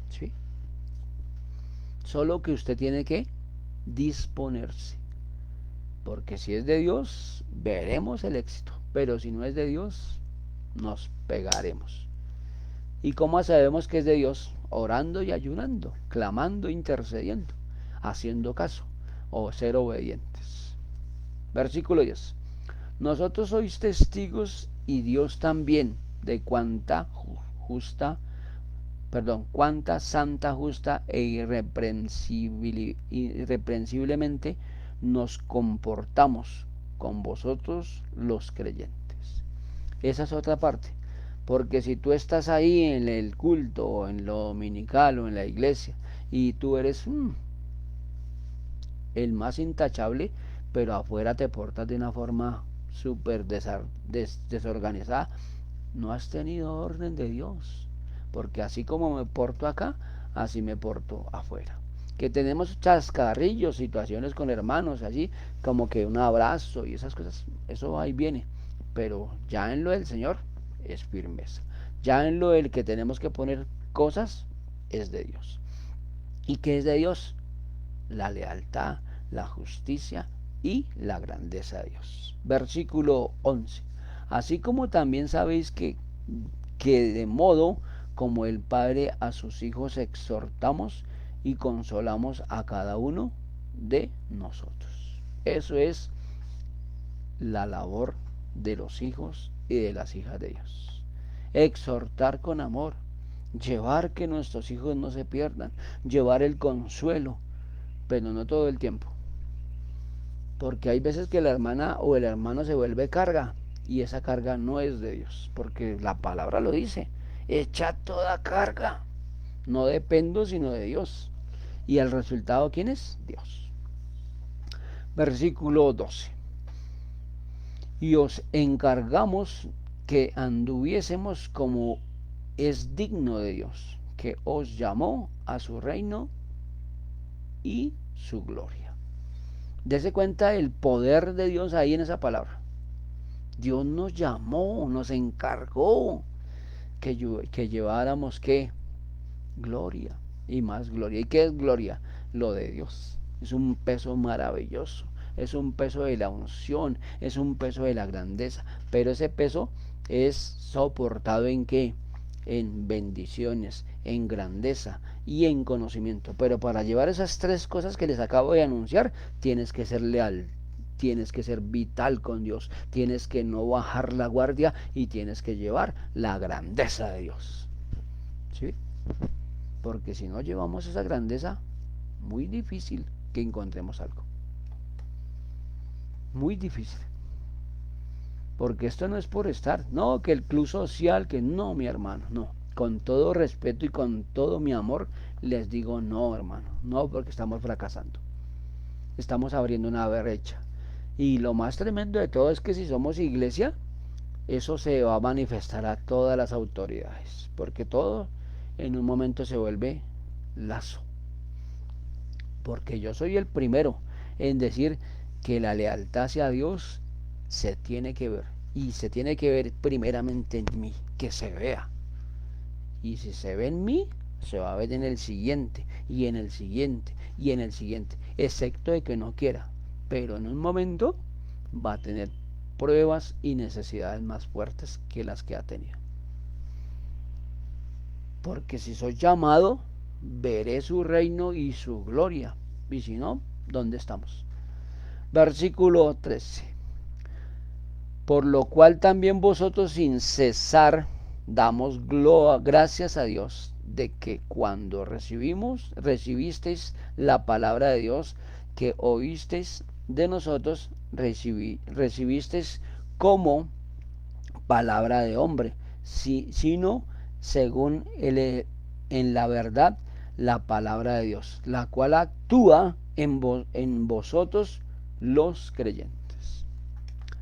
¿Sí? Solo que usted tiene que disponerse, porque si es de Dios, veremos el éxito, pero si no es de Dios, nos pegaremos. ¿Y cómo sabemos que es de Dios? Orando y ayunando, clamando, intercediendo, haciendo caso o ser obedientes. Versículo 10. Nosotros sois testigos y Dios también de cuánta santa, justa e irreprensiblemente nos comportamos con vosotros los creyentes. Esa es otra parte. Porque si tú estás ahí en el culto o en lo dominical o en la iglesia y tú eres el más intachable, pero afuera te portas de una forma súper desorganizada, no has tenido orden de Dios. Porque así como me porto acá, así me porto afuera. Que tenemos chascarrillos, situaciones con hermanos, allí como que un abrazo y esas cosas, eso ahí viene. Pero ya en lo del Señor es firmeza. Ya en lo del que tenemos que poner cosas es de Dios. ¿Y qué es de Dios? La lealtad, la justicia y la grandeza de Dios. Versículo 11. Así como también sabéis que de modo como el Padre a sus hijos exhortamos y consolamos a cada uno de nosotros. Eso es la labor de los hijos y de las hijas de Dios. Exhortar con amor, llevar que nuestros hijos no se pierdan, llevar el consuelo, pero no todo el tiempo. Porque hay veces que la hermana o el hermano se vuelve carga y esa carga no es de Dios, porque la palabra lo dice, echa toda carga, no dependo sino de Dios. Y el resultado, ¿quién es? Dios. Versículo 12. Y os encargamos que anduviésemos como es digno de Dios, que os llamó a su reino y su gloria. Dese cuenta el poder de Dios ahí en esa palabra. Dios nos llamó, nos encargó que lleváramos ¿qué? Gloria y más gloria. ¿Y qué es gloria? Lo de Dios. Es un peso maravilloso, es un peso de la unción, es un peso de la grandeza, pero ese peso es soportado ¿en qué? En bendiciones, en grandeza y en conocimiento. Pero para llevar esas tres cosas que les acabo de anunciar, tienes que ser leal, tienes que ser vital con Dios, tienes que no bajar la guardia y tienes que llevar la grandeza de Dios. ¿Sí? Porque si no llevamos esa grandeza, muy difícil que encontremos algo. Muy difícil. Porque esto no es por estar, no, que el club social, que no, mi hermano, no. Con todo respeto y con todo mi amor, les digo no, hermano, no, porque estamos fracasando. Estamos abriendo una brecha. Y lo más tremendo de todo es que si somos iglesia, eso se va a manifestar a todas las autoridades, porque todo en un momento se vuelve lazo. Porque yo soy el primero en decir que la lealtad hacia Dios se tiene que ver, y se tiene que ver primeramente en mí, que se vea. Y si se ve en mí, se va a ver en el siguiente, y en el siguiente, y en el siguiente, excepto de que no quiera. Pero en un momento va a tener pruebas y necesidades más fuertes que las que ha tenido. Porque si soy llamado, veré su reino y su gloria. Y si no, ¿dónde estamos? Versículo 13. Por lo cual también vosotros sin cesar damos gracias a Dios de que cuando recibisteis la palabra de Dios que oísteis de nosotros, recibisteis como palabra de hombre, sino según en la verdad la palabra de Dios, la cual actúa en vosotros los creyentes.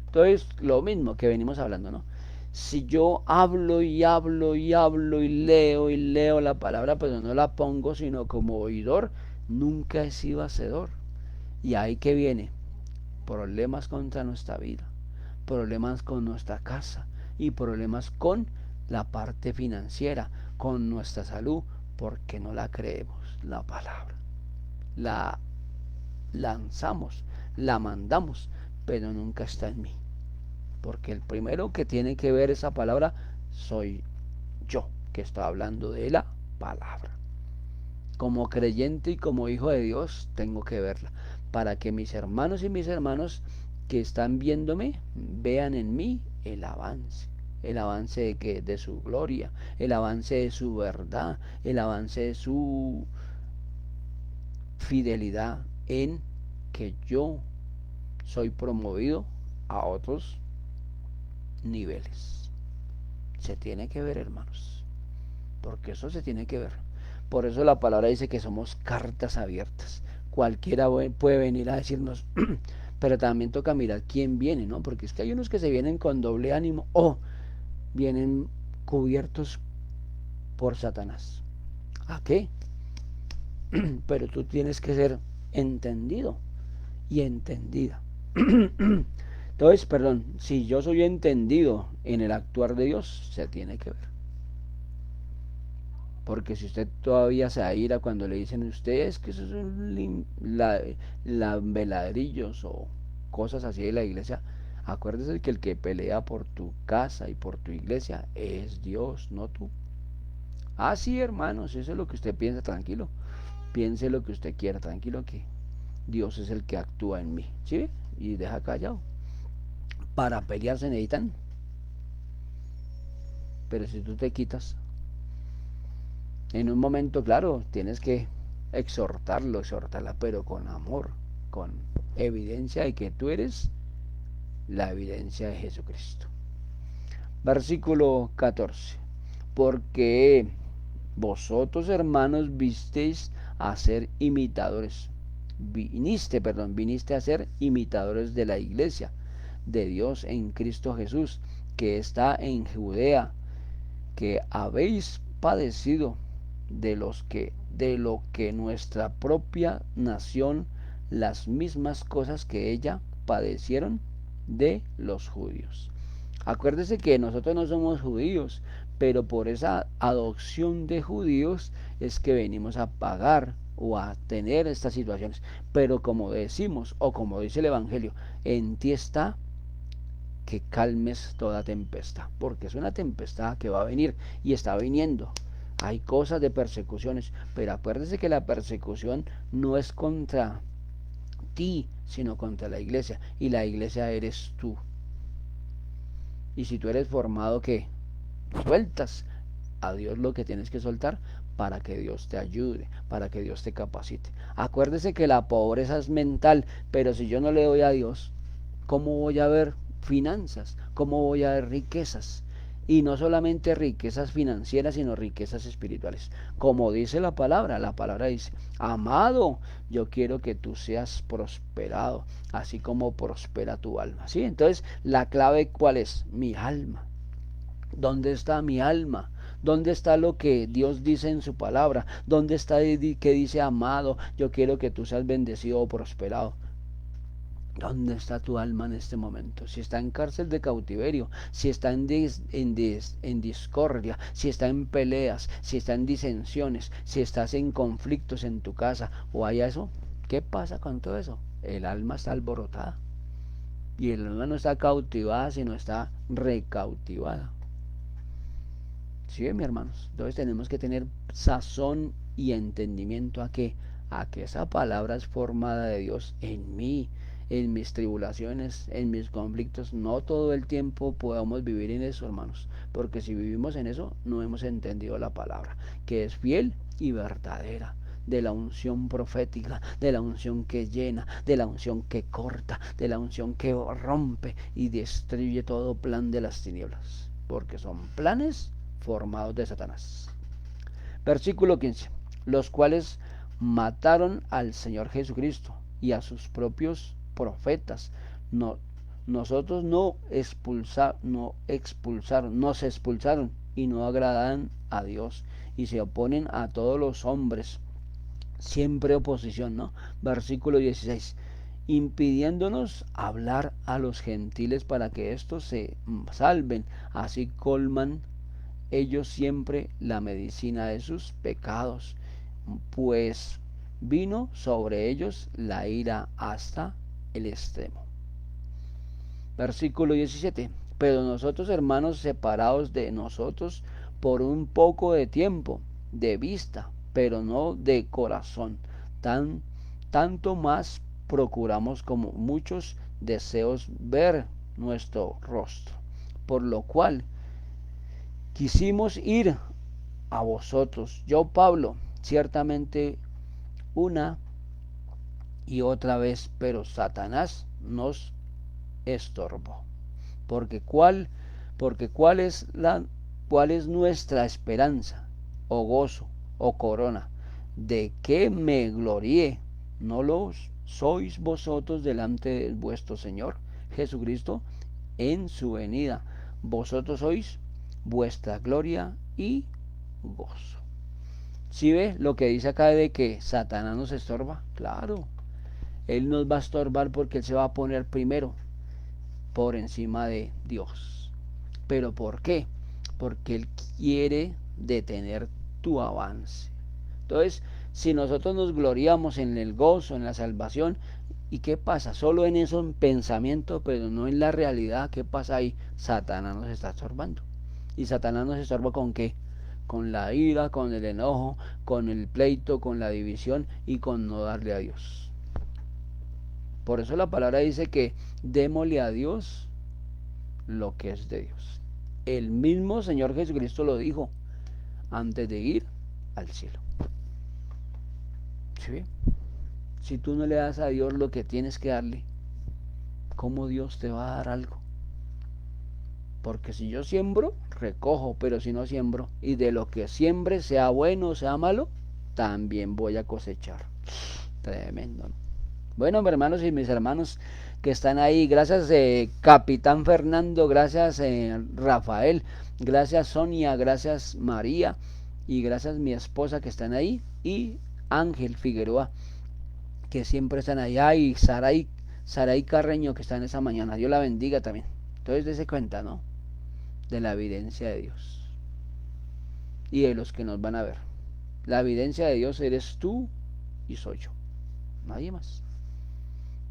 Entonces, lo mismo que venimos hablando, ¿no? Si yo hablo y hablo y hablo y leo la palabra, pero no la pongo sino como oidor, nunca he sido hacedor. Y ahí que viene, problemas contra nuestra vida, problemas con nuestra casa y problemas con la parte financiera, con nuestra salud, porque no la creemos, la palabra. La lanzamos, la mandamos, pero nunca está en mí. Porque el primero que tiene que ver esa palabra soy yo, que estoy hablando de la palabra. Como creyente y como hijo de Dios tengo que verla, para que mis hermanos y mis hermanos que están viéndome vean en mí el avance de que de su gloria, el avance de su verdad, el avance de su fidelidad en que yo soy promovido a otros niveles. Se tiene que ver, hermanos, porque eso se tiene que ver. Por eso la palabra dice que somos cartas abiertas. Cualquiera puede venir a decirnos, pero también toca mirar quién viene, ¿no? Porque es que hay unos que se vienen con doble ánimo o vienen cubiertos por Satanás. ¿A qué? Pero tú tienes que ser entendido y entendida. Entonces, perdón, si yo soy entendido en el actuar de Dios, se tiene que ver. Porque si usted todavía se aira cuando le dicen a ustedes que esos son veladrillos o cosas así de la iglesia, acuérdese que el que pelea por tu casa y por tu iglesia es Dios, no tú. Ah, sí, hermanos, eso es lo que usted piensa, tranquilo. Piense lo que usted quiera, tranquilo, que Dios es el que actúa en mí, ¿sí? Y deja callado. Para pelear se necesitan. Pero si tú te quitas, en un momento, claro, tienes que exhortarla, pero con amor, con evidencia de que tú eres la evidencia de Jesucristo. Versículo 14. Porque vosotros, hermanos, visteis a ser imitadores. Viniste a ser imitadores de la iglesia de Dios en Cristo Jesús, que está en Judea, que habéis padecido de lo que nuestra propia nación, las mismas cosas que ella padecieron de los judíos. Acuérdese que nosotros no somos judíos, pero por esa adopción de judíos es que venimos a pagar o a tener estas situaciones. Pero como decimos, o como dice el Evangelio, en ti está que calmes toda tempestad, porque es una tempestad que va a venir y está viniendo. Hay cosas de persecuciones, pero acuérdese que la persecución no es contra ti, sino contra la iglesia, y la iglesia eres tú. Y si tú eres formado, ¿qué? Sueltas a Dios lo que tienes que soltar para que Dios te ayude, para que Dios te capacite. Acuérdese que la pobreza es mental, pero si yo no le doy a Dios, ¿cómo voy a ver finanzas? ¿Cómo voy a ver riquezas? Y no solamente riquezas financieras, sino riquezas espirituales. Como dice la palabra dice, amado, yo quiero que tú seas prosperado, así como prospera tu alma. ¿Sí? Entonces, la clave, ¿cuál es? Mi alma. ¿Dónde está mi alma? ¿Dónde está lo que Dios dice en su palabra? ¿Dónde está que dice, amado, yo quiero que tú seas bendecido o prosperado? ¿Dónde está tu alma en este momento? Si está en cárcel de cautiverio, si está en discordia, si está en peleas, si está en disensiones, si estás en conflictos en tu casa o hay eso, ¿qué pasa con todo eso? El alma está alborotada. Y el alma no está cautivada, sino está recautivada. ¿Sí ven, mis hermanos? Entonces tenemos que tener sazón y entendimiento a que esa palabra es formada de Dios en mí, en mis tribulaciones, en mis conflictos. No todo el tiempo podamos vivir en eso, hermanos, porque si vivimos en eso no hemos entendido la palabra, que es fiel y verdadera, de la unción profética, de la unción que llena, de la unción que corta, de la unción que rompe y destruye todo plan de las tinieblas, porque son planes formados de Satanás. Versículo 15. Los cuales mataron al Señor Jesucristo y a sus propios profetas. Nosotros nos expulsaron y no agradan a Dios y se oponen a todos los hombres. Siempre oposición, ¿no? Versículo 16. Impidiéndonos hablar a los gentiles para que éstos se salven. Así colman ellos siempre la medicina de sus pecados, pues vino sobre ellos la ira hasta el extremo. Versículo 17. Pero nosotros, hermanos, separados de nosotros por un poco de tiempo, de vista, pero no de corazón, tanto más procuramos como muchos deseos ver nuestro rostro, por lo cual quisimos ir a vosotros, yo Pablo, ciertamente una y otra vez, pero Satanás nos estorbó. Porque cuál es nuestra esperanza, o gozo, o corona, de que me gloríe, no los sois vosotros delante de vuestro Señor Jesucristo en su venida. Vosotros sois vuestra gloria y gozo. ¿Sí ve lo que dice acá de que Satanás nos estorba? Claro, él nos va a estorbar porque él se va a poner primero por encima de Dios. ¿Pero por qué? Porque él quiere detener tu avance. Entonces, si nosotros nos gloriamos en el gozo, en la salvación, ¿y qué pasa? Solo en esos pensamientos, pero no en la realidad. ¿Qué pasa ahí? Satanás nos está estorbando. ¿Y Satanás nos estorba con qué? Con la ira, con el enojo, con el pleito, con la división y con no darle a Dios. Por eso la palabra dice que démosle a Dios lo que es de Dios. El mismo Señor Jesucristo lo dijo antes de ir al cielo. ¿Sí? Si tú no le das a Dios lo que tienes que darle, ¿cómo Dios te va a dar algo? Porque si yo siembro, recojo, pero si no siembro, y de lo que siembre, sea bueno o sea malo, también voy a cosechar. Tremendo, ¿no? Bueno, mis hermanos y mis hermanos que están ahí, gracias Capitán Fernando, gracias Rafael, gracias Sonia, gracias María y gracias mi esposa que están ahí y Ángel Figueroa que siempre están allá y Saray Carreño que está en esa mañana. Dios la bendiga también. Entonces dése cuenta, ¿no? De la evidencia de Dios y de los que nos van a ver. La evidencia de Dios eres tú y soy yo, nadie más.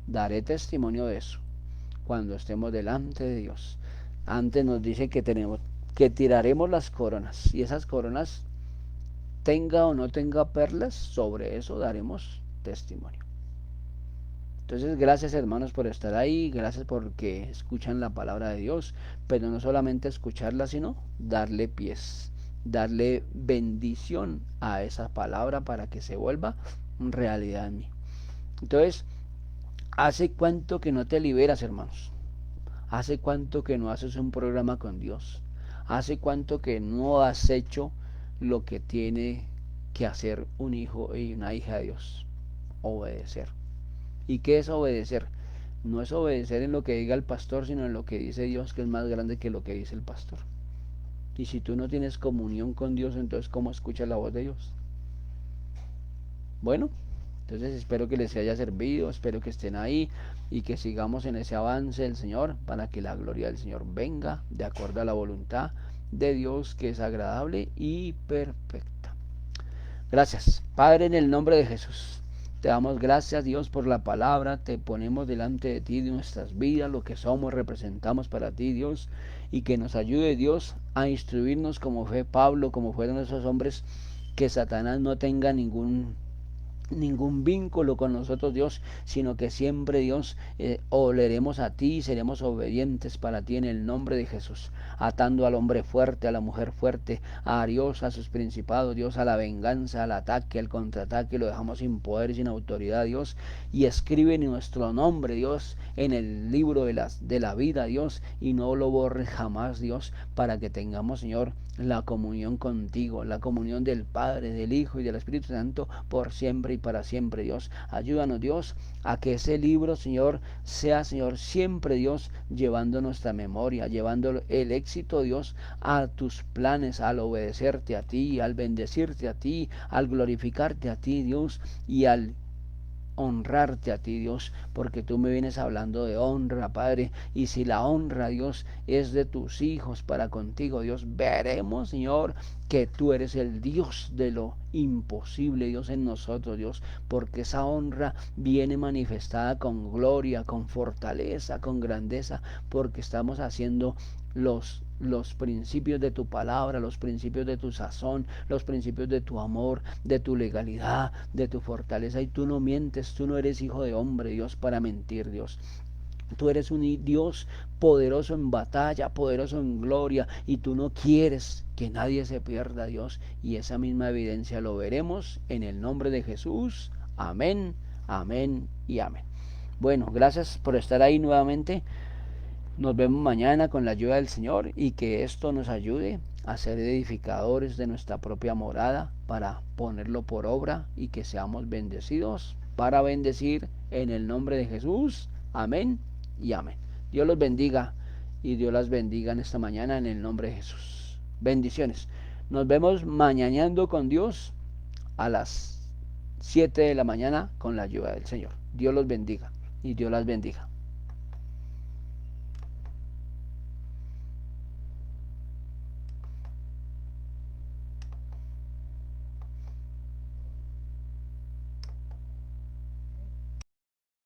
Daré testimonio de eso cuando estemos delante de Dios. Antes nos dice que tiraremos las coronas, y esas coronas, tenga o no tenga perlas, sobre eso daremos testimonio. Entonces, gracias hermanos por estar ahí, gracias porque escuchan la palabra de Dios, pero no solamente escucharla, sino darle pies, darle bendición a esa palabra para que se vuelva realidad en mí. Entonces, ¿hace cuánto que no te liberas, hermanos? ¿Hace cuánto que no haces un programa con Dios? ¿Hace cuánto que no has hecho lo que tiene que hacer un hijo y una hija de Dios? Obedecer. ¿Y qué es obedecer? No es obedecer en lo que diga el pastor, sino en lo que dice Dios, que es más grande que lo que dice el pastor. Y si tú no tienes comunión con Dios, entonces ¿cómo escuchas la voz de Dios? Bueno, entonces espero que les haya servido, espero que estén ahí y que sigamos en ese avance del Señor para que la gloria del Señor venga de acuerdo a la voluntad de Dios, que es agradable y perfecta. Gracias, Padre, en el nombre de Jesús. Te damos gracias, Dios, por la palabra. Te ponemos delante de ti, de nuestras vidas, lo que somos, representamos para ti, Dios, y que nos ayude, Dios, a instruirnos como fue Pablo, como fueron esos hombres, que Satanás no tenga ningún vínculo con nosotros, Dios, sino que siempre, Dios, oleremos a ti y seremos obedientes para ti en el nombre de Jesús, atando al hombre fuerte, a la mujer fuerte, a Dios, a sus principados, Dios, a la venganza, al ataque, al contraataque, lo dejamos sin poder y sin autoridad, Dios, y escribe nuestro nombre, Dios, en el libro de la vida, Dios, y no lo borres jamás, Dios, para que tengamos, Señor, la comunión contigo, la comunión del Padre, del Hijo y del Espíritu Santo por siempre y para siempre, Dios. Ayúdanos, Dios, a que ese libro, Señor, sea, Señor, siempre, Dios, llevando nuestra memoria, llevando el éxito, Dios, a tus planes, al obedecerte a ti, al bendecirte a ti, al glorificarte a ti, Dios, y al honrarte a ti, Dios, porque tú me vienes hablando de honra, Padre, y si la honra, Dios, es de tus hijos para contigo, Dios, veremos, Señor, que tú eres el Dios de lo imposible, Dios, en nosotros, Dios, porque esa honra viene manifestada con gloria, con fortaleza, con grandeza, porque estamos haciendo los principios de tu palabra, los principios de tu sazón, los principios de tu amor, de tu legalidad, de tu fortaleza, y tú no mientes, tú no eres hijo de hombre, Dios, para mentir, Dios. Tú eres un Dios poderoso en batalla, poderoso en gloria, y tú no quieres que nadie se pierda, Dios, y esa misma evidencia lo veremos en el nombre de Jesús. Amén, amén y amén. Bueno, gracias por estar ahí nuevamente. Nos vemos mañana con la ayuda del Señor, y que esto nos ayude a ser edificadores de nuestra propia morada para ponerlo por obra y que seamos bendecidos para bendecir en el nombre de Jesús. Amén y amén. Dios los bendiga y Dios las bendiga en esta mañana en el nombre de Jesús. Bendiciones. Nos vemos mañaneando con Dios a las 7 de la mañana con la ayuda del Señor. Dios los bendiga y Dios las bendiga.